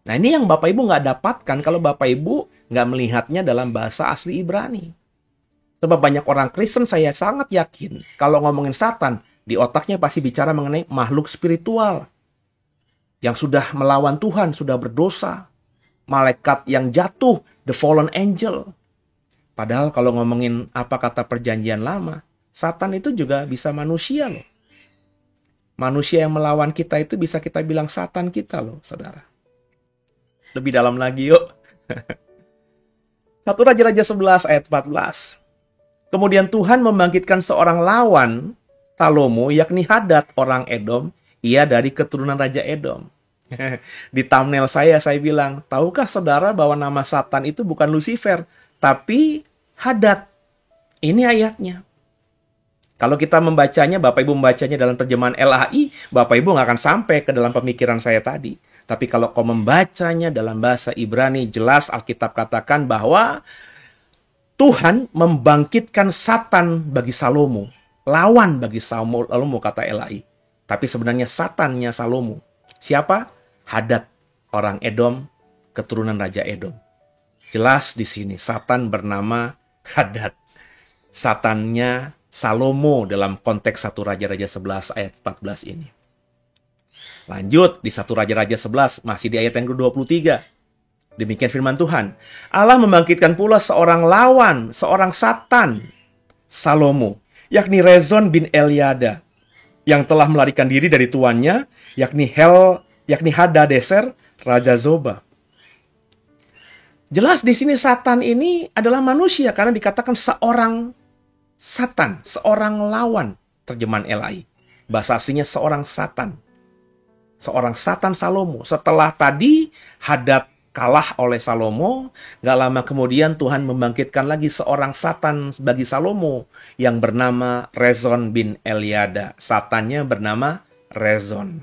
Speaker 1: Nah, ini yang Bapak Ibu nggak dapatkan kalau Bapak Ibu nggak melihatnya dalam bahasa asli Ibrani. Sebab banyak orang Kristen, saya sangat yakin, kalau ngomongin Satan, di otaknya pasti bicara mengenai makhluk spiritual. Yang sudah melawan Tuhan, sudah berdosa. Malaikat yang jatuh, the fallen angel. Padahal kalau ngomongin apa kata perjanjian lama, Satan itu juga bisa manusia loh. Manusia yang melawan kita itu bisa kita bilang Satan kita loh, saudara. Lebih dalam lagi yuk. 1 Raja-Raja 11 ayat 14. Kemudian Tuhan membangkitkan seorang lawan Salomo, yakni Hadad orang Edom. Ia dari keturunan Raja Edom. Di thumbnail saya bilang, tahukah saudara bahwa nama Satan itu bukan Lucifer, tapi Hadad. Ini ayatnya. Kalau kita membacanya, Bapak Ibu membacanya dalam terjemahan LAI, Bapak Ibu nggak akan sampai ke dalam pemikiran saya tadi. Tapi kalau kau membacanya dalam bahasa Ibrani, jelas Alkitab katakan bahwa Tuhan membangkitkan Satan bagi Salomo. Lawan bagi Salomo, kata LAI. Tapi sebenarnya Satannya Salomo. Siapa? Hadad, orang Edom, keturunan Raja Edom. Jelas di sini, Satan bernama Hadad. Satannya Salomo dalam konteks 1 Raja-Raja 11 ayat 14 ini. Lanjut di 1 Raja-Raja 11, masih di ayat yang ke-23. Demikian firman Tuhan. Allah membangkitkan pula seorang lawan, seorang Satan, Salomo, yakni Rezon bin Eliada, yang telah melarikan diri dari tuannya, yakni Hadadeser, Raja Zoba. Jelas di sini Satan ini adalah manusia karena dikatakan seorang Satan, seorang lawan, terjemahan LAI. Bahasa aslinya seorang Satan. Seorang Satan Salomo. Setelah tadi Hadad kalah oleh Salomo, gak lama kemudian Tuhan membangkitkan lagi seorang Satan bagi Salomo yang bernama Rezon bin Eliada. Satannya bernama Rezon.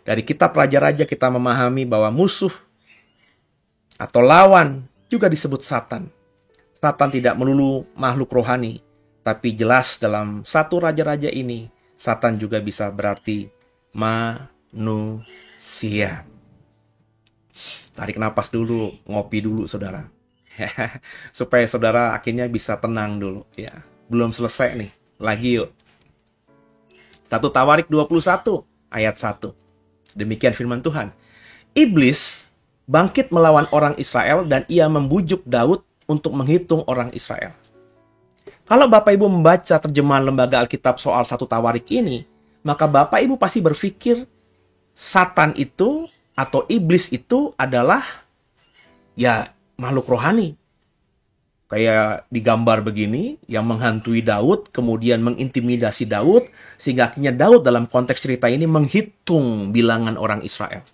Speaker 1: Dari kitab Raja-Raja kita memahami bahwa musuh atau lawan juga disebut Satan. Satan tidak melulu makhluk rohani, tapi jelas dalam 1 Raja-Raja ini, Satan juga bisa berarti manusia. Tarik napas dulu, ngopi dulu saudara. Supaya saudara akhirnya bisa tenang dulu. Ya, belum selesai nih, lagi yuk. 1 Tawarik 21 ayat 1. Demikian firman Tuhan. Iblis bangkit melawan orang Israel dan ia membujuk Daud untuk menghitung orang Israel. Kalau Bapak Ibu membaca terjemahan Lembaga Alkitab soal 1 Tawarik ini, maka Bapak Ibu pasti berpikir Satan itu atau iblis itu adalah ya makhluk rohani. Kayak digambar begini, yang menghantui Daud, kemudian mengintimidasi Daud, sehingga akhirnya Daud dalam konteks cerita ini menghitung bilangan orang Israel.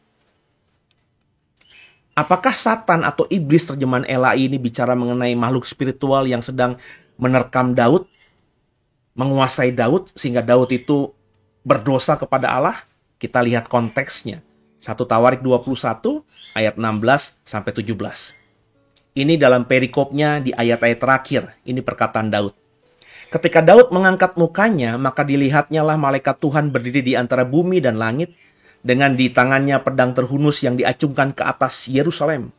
Speaker 1: Apakah Satan atau iblis terjemahan LAI ini bicara mengenai makhluk spiritual yang sedang menerkam Daud, menguasai Daud, sehingga Daud itu berdosa kepada Allah? Kita lihat konteksnya. 1 Tawarik 21 ayat 16-17. Ini dalam perikopnya di ayat-ayat terakhir. Ini perkataan Daud. Ketika Daud mengangkat mukanya, maka dilihatnya lah malaikat Tuhan berdiri di antara bumi dan langit, dengan di tangannya pedang terhunus yang diacungkan ke atas Yerusalem.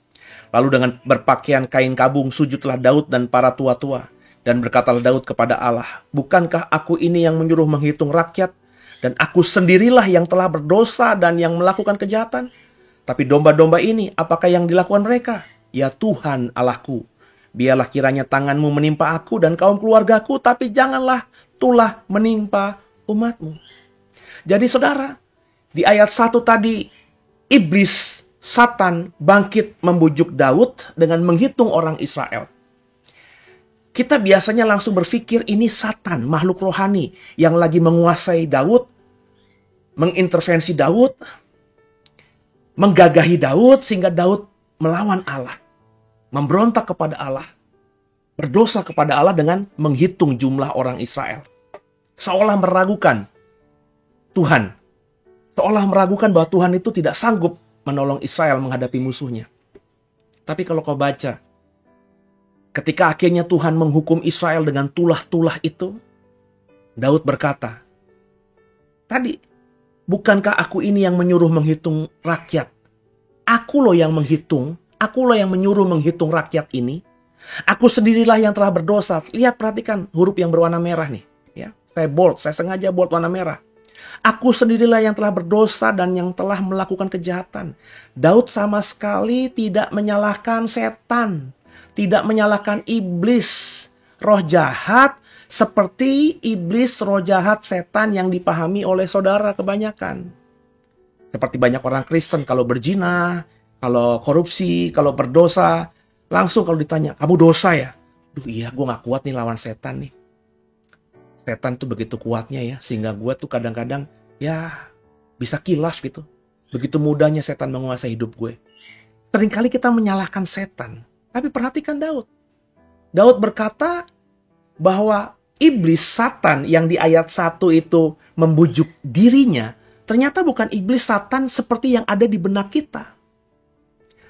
Speaker 1: Lalu dengan berpakaian kain kabung sujudlah Daud dan para tua-tua. Dan berkatalah Daud kepada Allah, bukankah aku ini yang menyuruh menghitung rakyat? Dan aku sendirilah yang telah berdosa dan yang melakukan kejahatan. Tapi domba-domba ini, apakah yang dilakukan mereka? Ya Tuhan Allahku, biarlah kiranya tanganmu menimpa aku dan kaum keluargaku, tapi janganlah tulah menimpa umatmu. Jadi saudara, di ayat 1 tadi, iblis, Satan bangkit membujuk Daud dengan menghitung orang Israel. Kita biasanya langsung berpikir ini Satan, makhluk rohani yang lagi menguasai Daud, mengintervensi Daud, menggagahi Daud sehingga Daud melawan Allah, memberontak kepada Allah, berdosa kepada Allah dengan menghitung jumlah orang Israel. Seolah meragukan Tuhan, seolah meragukan bahwa Tuhan itu tidak sanggup menolong Israel menghadapi musuhnya. Tapi kalau kau baca, ketika akhirnya Tuhan menghukum Israel dengan tulah-tulah itu, Daud berkata, tadi, bukankah aku ini yang menyuruh menghitung rakyat? Aku loh yang menghitung, aku loh yang menyuruh menghitung rakyat ini. Aku sendirilah yang telah berdosa. Lihat, perhatikan huruf yang berwarna merah nih. Ya, saya bold, saya sengaja bold warna merah. Aku sendirilah yang telah berdosa dan yang telah melakukan kejahatan. Daud sama sekali tidak menyalahkan setan. Tidak menyalahkan iblis, roh jahat, seperti iblis, roh jahat, setan yang dipahami oleh saudara kebanyakan. Seperti banyak orang Kristen kalau berzina, kalau korupsi, kalau berdosa, langsung kalau ditanya, kamu dosa ya? Duh iya, gue gak kuat nih lawan setan nih. Setan tuh begitu kuatnya ya, sehingga gue tuh kadang-kadang ya bisa kilaf gitu. Begitu mudahnya setan menguasai hidup gue. Seringkali kita menyalahkan setan. Tapi perhatikan Daud. Daud berkata bahwa iblis Satan yang di ayat 1 itu membujuk dirinya, ternyata bukan iblis Satan seperti yang ada di benak kita.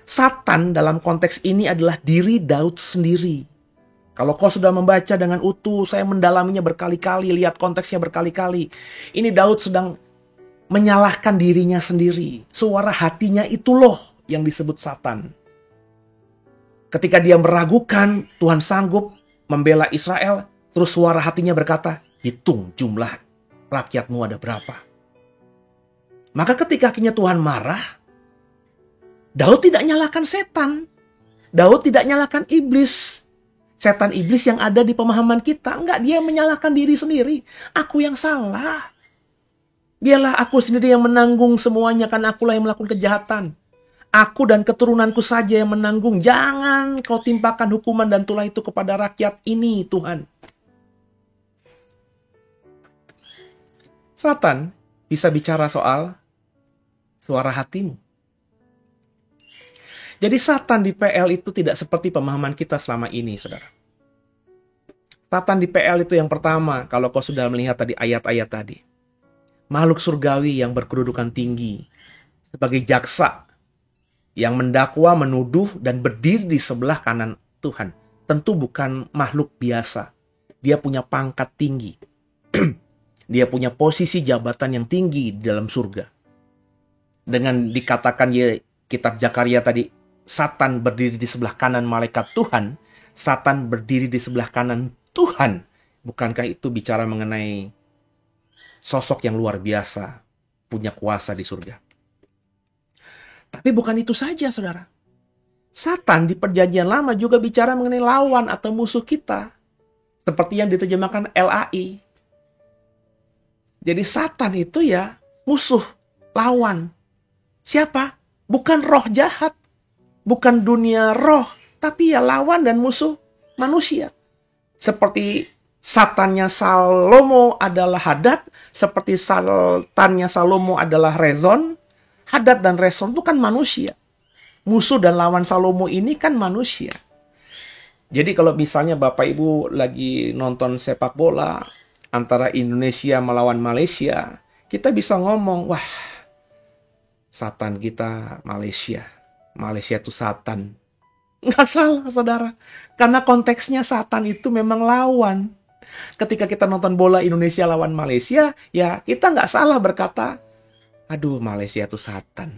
Speaker 1: Satan dalam konteks ini adalah diri Daud sendiri. Kalau kau sudah membaca dengan utuh, saya mendalaminya berkali-kali, lihat konteksnya berkali-kali. Ini Daud sedang menyalahkan dirinya sendiri. Suara hatinya itu loh yang disebut Satan. Ketika dia meragukan Tuhan sanggup membela Israel, terus suara hatinya berkata, hitung jumlah rakyatmu ada berapa. Maka ketika akhirnya Tuhan marah, Daud tidak nyalahkan setan. Daud tidak nyalahkan iblis. Setan iblis yang ada di pemahaman kita. Enggak, dia menyalahkan diri sendiri. Aku yang salah. Biarlah aku sendiri yang menanggung semuanya, karena akulah yang melakukan kejahatan. Aku dan keturunanku saja yang menanggung. Jangan kau timpakan hukuman dan tulah itu kepada rakyat ini, Tuhan. Satan bisa bicara soal suara hatimu. Jadi Satan di PL itu tidak seperti pemahaman kita selama ini, saudara. Satan di PL itu yang pertama, kalau kau sudah melihat tadi ayat-ayat tadi. Makhluk surgawi yang berkedudukan tinggi. Sebagai jaksa yang mendakwa, menuduh, dan berdiri di sebelah kanan Tuhan. Tentu bukan makhluk biasa. Dia punya pangkat tinggi. Dia punya posisi jabatan yang tinggi di dalam surga. Dengan dikatakan kitab Zakaria tadi, Satan berdiri di sebelah kanan malaikat Tuhan. Satan berdiri di sebelah kanan Tuhan. Bukankah itu bicara mengenai sosok yang luar biasa, punya kuasa di surga? Tapi bukan itu saja, saudara. Satan di perjanjian lama juga bicara mengenai lawan atau musuh kita. Seperti yang diterjemahkan LAI. Jadi Satan itu ya musuh, lawan. Siapa? Bukan roh jahat. Bukan dunia roh. Tapi ya lawan dan musuh manusia. Seperti Satannya Salomo adalah Hadad. Seperti Satannya Salomo adalah Rezon. Hadad dan Rezon itu kan manusia. Musuh dan lawan Salomo ini kan manusia. Jadi kalau misalnya Bapak Ibu lagi nonton sepak bola antara Indonesia melawan Malaysia, kita bisa ngomong, wah, Satan kita Malaysia. Malaysia itu Satan. Nggak salah, saudara. Karena konteksnya Satan itu memang lawan. Ketika kita nonton bola Indonesia lawan Malaysia, ya kita nggak salah berkata, aduh, Malaysia itu Satan.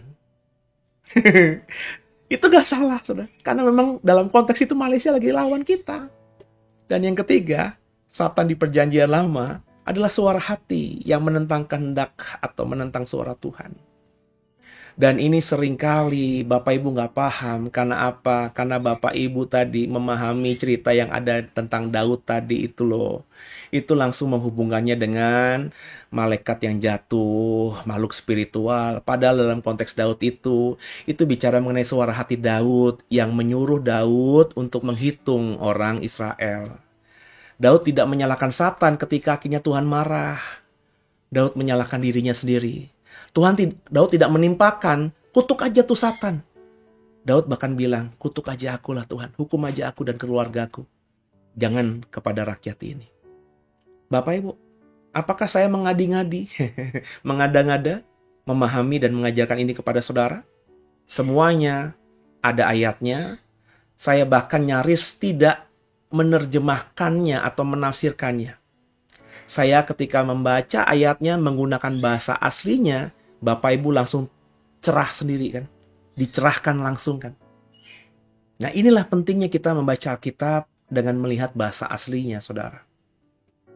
Speaker 1: Itu nggak salah, saudara. Karena memang dalam konteks itu Malaysia lagi lawan kita. Dan yang ketiga, Satan di perjanjian lama adalah suara hati yang menentang kehendak atau menentang suara Tuhan. Dan ini seringkali Bapak Ibu nggak paham. Karena apa? Karena Bapak Ibu tadi memahami cerita yang ada tentang Daud tadi itu loh. Itu langsung menghubungkannya dengan malaikat yang jatuh, makhluk spiritual. Padahal dalam konteks Daud itu bicara mengenai suara hati Daud yang menyuruh Daud untuk menghitung orang Israel. Daud tidak menyalahkan Satan ketika akhirnya Tuhan marah. Daud menyalahkan dirinya sendiri. Daud tidak menimpakan, kutuk aja tuh Satan. Daud bahkan bilang, kutuk aja aku lah Tuhan, hukum aja aku dan keluargaku. Jangan kepada rakyat ini. Bapak Ibu, apakah saya mengadi-ngadi, mengada-ngada, memahami dan mengajarkan ini kepada saudara? Semuanya ada ayatnya. Saya bahkan nyaris tidak menerjemahkannya atau menafsirkannya. Saya ketika membaca ayatnya menggunakan bahasa aslinya, Bapak Ibu langsung cerah sendiri kan. Dicerahkan langsung kan. Nah, inilah pentingnya kita membaca Alkitab dengan melihat bahasa aslinya, saudara.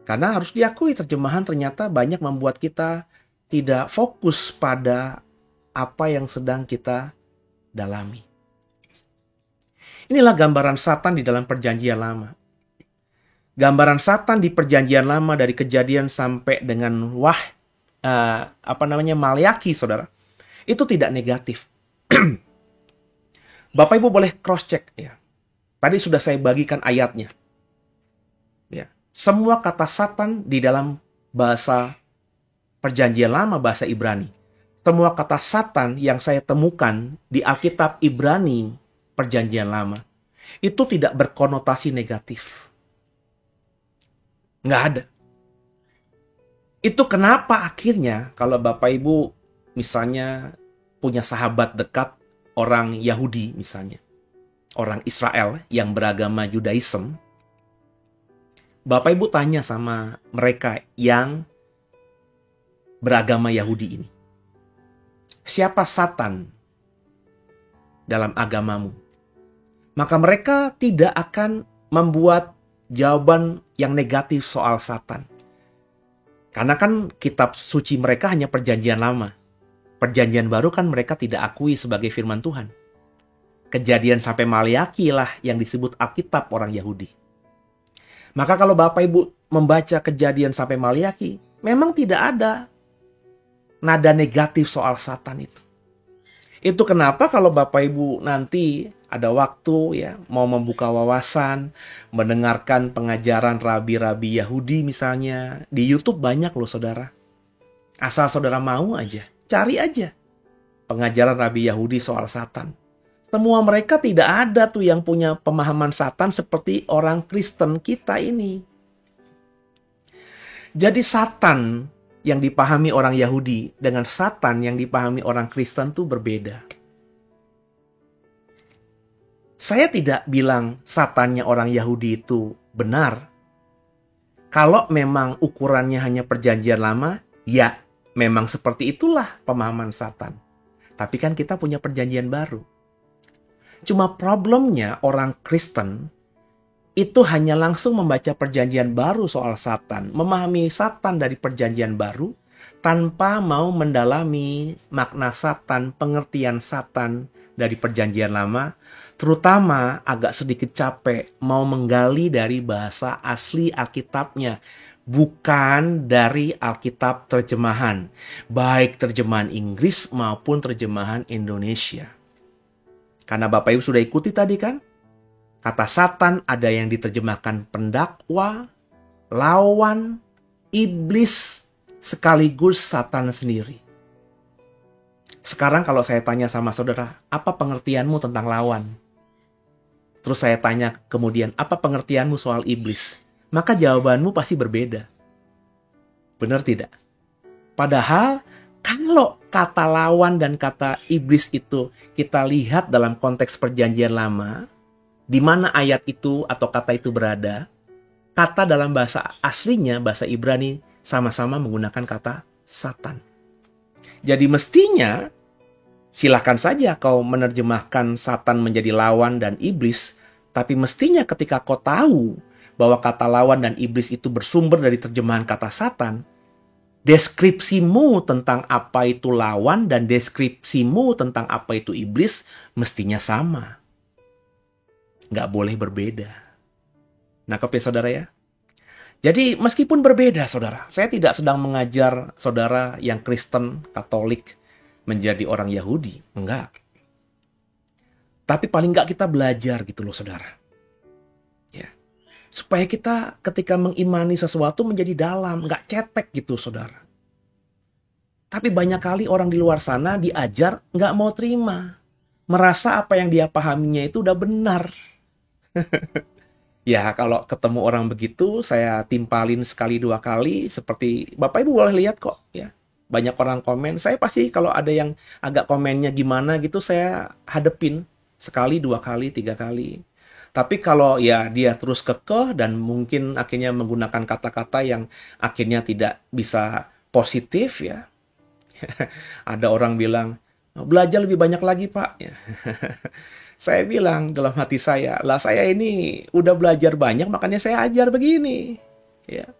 Speaker 1: Karena harus diakui terjemahan ternyata banyak membuat kita tidak fokus pada apa yang sedang kita dalami. Inilah gambaran Satan di dalam perjanjian lama. Gambaran Satan di perjanjian lama dari Kejadian sampai dengan Maleaki, saudara, itu tidak negatif. Bapak Ibu boleh cross check ya. Tadi sudah saya bagikan ayatnya. Ya, semua kata Satan di dalam bahasa perjanjian lama, bahasa Ibrani, semua kata Satan yang saya temukan di Alkitab Ibrani Perjanjian Lama itu tidak berkonotasi negatif. Nggak ada. Itu kenapa akhirnya kalau Bapak Ibu misalnya punya sahabat dekat orang Yahudi misalnya, orang Israel yang beragama Judaism, Bapak Ibu tanya sama mereka yang beragama Yahudi ini, siapa Satan dalam agamamu? Maka mereka tidak akan membuat jawaban yang negatif soal Satan. Karena kan kitab suci mereka hanya Perjanjian Lama. Perjanjian Baru kan mereka tidak akui sebagai firman Tuhan. Kejadian sampai Maliaki lah yang disebut Alkitab orang Yahudi. Maka kalau Bapak Ibu membaca Kejadian sampai Maliaki, memang tidak ada nada negatif soal Satan itu. Itu kenapa kalau Bapak Ibu nanti ada waktu ya mau membuka wawasan, mendengarkan pengajaran rabi-rabi Yahudi misalnya, di YouTube banyak loh saudara. Asal saudara mau aja, cari aja pengajaran rabi Yahudi soal Satan. Semua mereka tidak ada tuh yang punya pemahaman Satan seperti orang Kristen kita ini. Jadi Satan yang dipahami orang Yahudi dengan Satan yang dipahami orang Kristen tuh berbeda. Saya tidak bilang Satannya orang Yahudi itu benar. Kalau memang ukurannya hanya Perjanjian Lama, ya memang seperti itulah pemahaman Satan. Tapi kan kita punya Perjanjian Baru. Cuma problemnya orang Kristen itu hanya langsung membaca Perjanjian Baru soal Satan, memahami Satan dari Perjanjian Baru tanpa mau mendalami makna Satan, pengertian Satan dari Perjanjian Lama, terutama agak sedikit capek mau menggali dari bahasa asli Alkitabnya, bukan dari Alkitab terjemahan, baik terjemahan Inggris maupun terjemahan Indonesia. Karena Bapak Ibu sudah ikuti tadi kan? Kata Satan ada yang diterjemahkan pendakwa, lawan, iblis, sekaligus Satan sendiri. Sekarang kalau saya tanya sama saudara, apa pengertianmu tentang lawan? Terus saya tanya kemudian, apa pengertianmu soal iblis? Maka jawabanmu pasti berbeda. Benar tidak? Padahal kalau kata lawan dan kata iblis itu kita lihat dalam konteks Perjanjian Lama, di mana ayat itu atau kata itu berada, kata dalam bahasa aslinya, bahasa Ibrani, sama-sama menggunakan kata Satan. Jadi mestinya, silakan saja kau menerjemahkan Satan menjadi lawan dan iblis, tapi mestinya ketika kau tahu bahwa kata lawan dan iblis itu bersumber dari terjemahan kata Satan, deskripsimu tentang apa itu lawan dan deskripsimu tentang apa itu iblis mestinya sama. Nggak boleh berbeda. Nangkep ya saudara ya? Jadi meskipun berbeda saudara, saya tidak sedang mengajar saudara yang Kristen, Katolik menjadi orang Yahudi. Enggak. Tapi paling nggak kita belajar gitu loh saudara. Ya. Supaya kita ketika mengimani sesuatu menjadi dalam, nggak cetek gitu saudara. Tapi banyak kali orang di luar sana diajar nggak mau terima. Merasa apa yang dia pahaminya itu udah benar. Ya kalau ketemu orang begitu saya timpalin sekali dua kali, seperti Bapak Ibu boleh lihat kok ya. Banyak orang komen, saya pasti kalau ada yang agak komennya gimana gitu saya hadepin sekali, dua kali, tiga kali. Tapi kalau ya dia terus kekeh dan mungkin akhirnya menggunakan kata-kata yang akhirnya tidak bisa positif ya. Ada orang bilang, belajar lebih banyak lagi Pak. Saya bilang dalam hati saya, lah saya ini udah belajar banyak makanya saya ajar begini. Ya.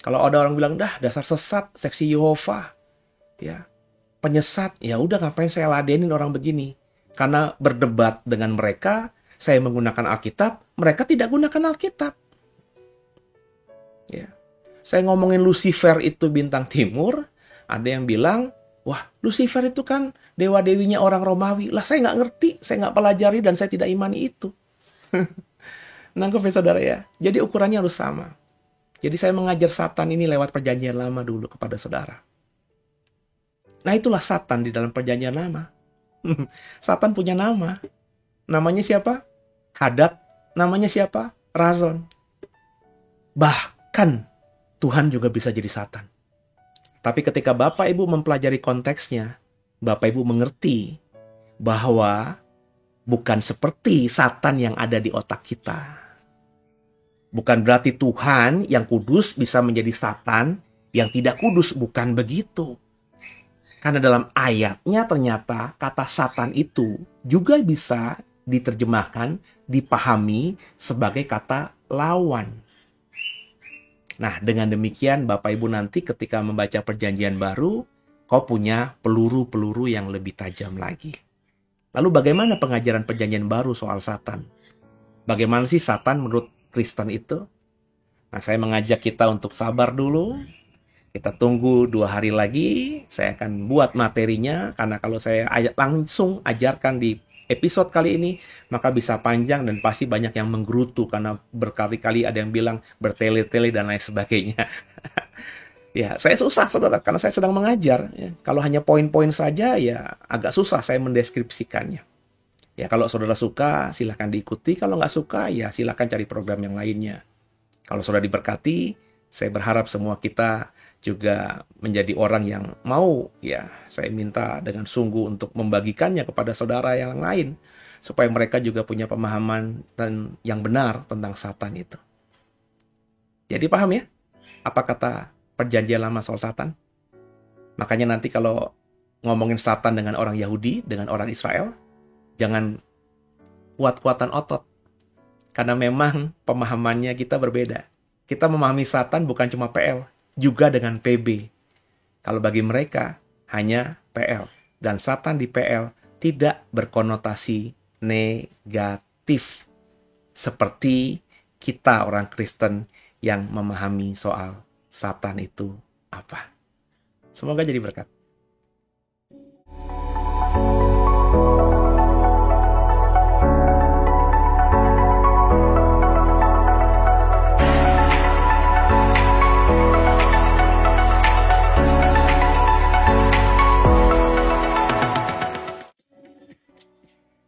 Speaker 1: Kalau ada orang bilang, dah dasar sesat, seksi Yehova. Ya. Penyesat, ya udah ngapain saya ladenin orang begini. Karena berdebat dengan mereka, saya menggunakan Alkitab, mereka tidak gunakan Alkitab. Ya. Saya ngomongin Lucifer itu bintang timur, ada yang bilang, wah Lucifer itu kan dewa-dewinya orang Romawi. Lah saya nggak ngerti, saya nggak pelajari dan saya tidak imani itu. Nangkep ya saudara ya? Jadi ukurannya harus sama. Jadi saya mengajar Satan ini lewat Perjanjian Lama dulu kepada saudara. Nah, itulah Satan di dalam perjanjian lama. Satan punya nama. Namanya siapa? Hadad. Namanya siapa? Razon. Bahkan Tuhan juga bisa jadi Satan. Tapi ketika Bapak Ibu mempelajari konteksnya, Bapak Ibu mengerti bahwa bukan seperti Satan yang ada di otak kita. Bukan berarti Tuhan yang kudus bisa menjadi Satan yang tidak kudus. Bukan begitu. Karena dalam ayatnya ternyata kata Satan itu juga bisa diterjemahkan, dipahami sebagai kata lawan. Nah, dengan demikian Bapak Ibu nanti ketika membaca perjanjian baru, kau punya peluru-peluru yang lebih tajam lagi. Lalu bagaimana pengajaran perjanjian baru soal Satan? Bagaimana sih Satan menurut Kristen itu? Nah, saya mengajak kita untuk sabar dulu. Kita tunggu 2 hari lagi, saya akan buat materinya, karena kalau saya langsung ajarkan di episode kali ini, maka bisa panjang dan pasti banyak yang menggerutu, karena berkali-kali ada yang bilang bertele-tele dan lain sebagainya. Ya, saya susah saudara, karena saya sedang mengajar. Ya. Kalau hanya poin-poin saja, ya agak susah saya mendeskripsikannya. Ya, kalau saudara suka, silahkan diikuti. Kalau nggak suka, ya silahkan cari program yang lainnya. Kalau saudara diberkati, saya berharap semua kita juga menjadi orang yang mau, ya saya minta dengan sungguh untuk membagikannya kepada saudara yang lain, supaya mereka juga punya pemahaman dan yang benar tentang Satan itu. Jadi paham ya, apa kata perjanjian lama soal Satan? Makanya nanti kalau ngomongin Satan dengan orang Yahudi, dengan orang Israel, jangan kuat-kuatan otot. Karena memang pemahamannya kita berbeda. Kita memahami Satan bukan cuma PL, juga dengan PB. Kalau bagi mereka, hanya PL. Dan Satan di PL tidak berkonotasi negatif. Seperti kita orang Kristen yang memahami soal Satan itu apa. Semoga jadi berkat.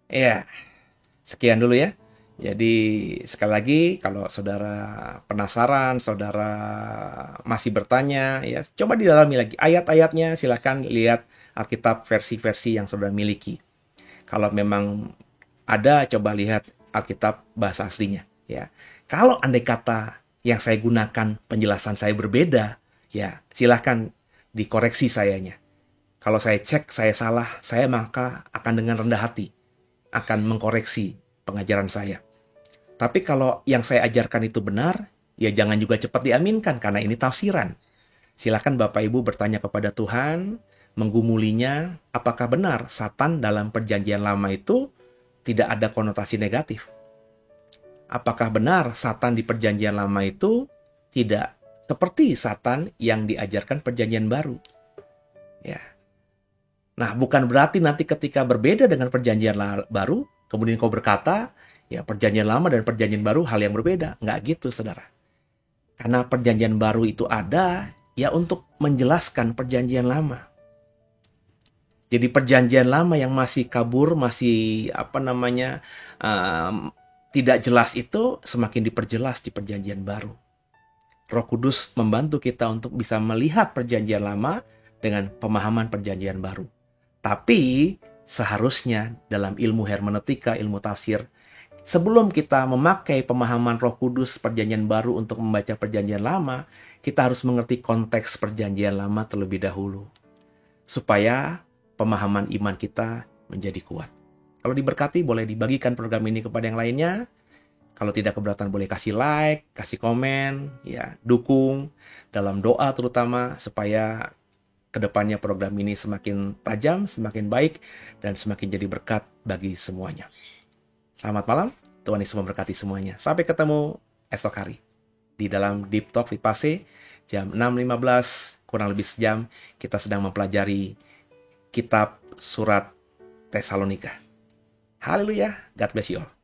Speaker 1: Ya, sekian dulu ya. Jadi sekali lagi kalau saudara penasaran, saudara masih bertanya, ya coba didalami lagi ayat-ayatnya. Silakan lihat Alkitab versi-versi yang saudara miliki. Kalau memang ada, coba lihat Alkitab bahasa aslinya. Ya, kalau andai kata yang saya gunakan penjelasan saya berbeda, ya silakan dikoreksi sayanya. Kalau saya cek saya salah, saya maka akan dengan rendah hati akan mengkoreksi pengajaran saya. Tapi kalau yang saya ajarkan itu benar, ya jangan juga cepat diaminkan karena ini tafsiran. Silakan Bapak Ibu bertanya kepada Tuhan, menggumulinya, apakah benar Satan dalam perjanjian lama itu tidak ada konotasi negatif? Apakah benar Satan di perjanjian lama itu tidak seperti Satan yang diajarkan perjanjian baru? Ya. Nah, bukan berarti nanti ketika berbeda dengan perjanjian baru, kemudian kau berkata, ya perjanjian lama dan perjanjian baru hal yang berbeda. Nggak gitu, saudara. Karena perjanjian baru itu ada, ya untuk menjelaskan perjanjian lama. Jadi perjanjian lama yang masih kabur, masih tidak jelas itu semakin diperjelas di perjanjian baru. Roh Kudus membantu kita untuk bisa melihat perjanjian lama dengan pemahaman perjanjian baru. Tapi seharusnya dalam ilmu hermeneutika, ilmu tafsir, sebelum kita memakai pemahaman Roh Kudus perjanjian baru untuk membaca perjanjian lama, kita harus mengerti konteks perjanjian lama terlebih dahulu. Supaya pemahaman iman kita menjadi kuat. Kalau diberkati boleh dibagikan program ini kepada yang lainnya. Kalau tidak keberatan boleh kasih like, kasih komen, ya dukung dalam doa terutama supaya kedepannya program ini semakin tajam, semakin baik, dan semakin jadi berkat bagi semuanya. Selamat malam, Tuhan Yesus memberkati semuanya. Sampai ketemu esok hari di dalam Deep Talk with Pase, jam 6.15, kurang lebih sejam, kita sedang mempelajari kitab surat Tesalonika. Haleluya, God bless you all.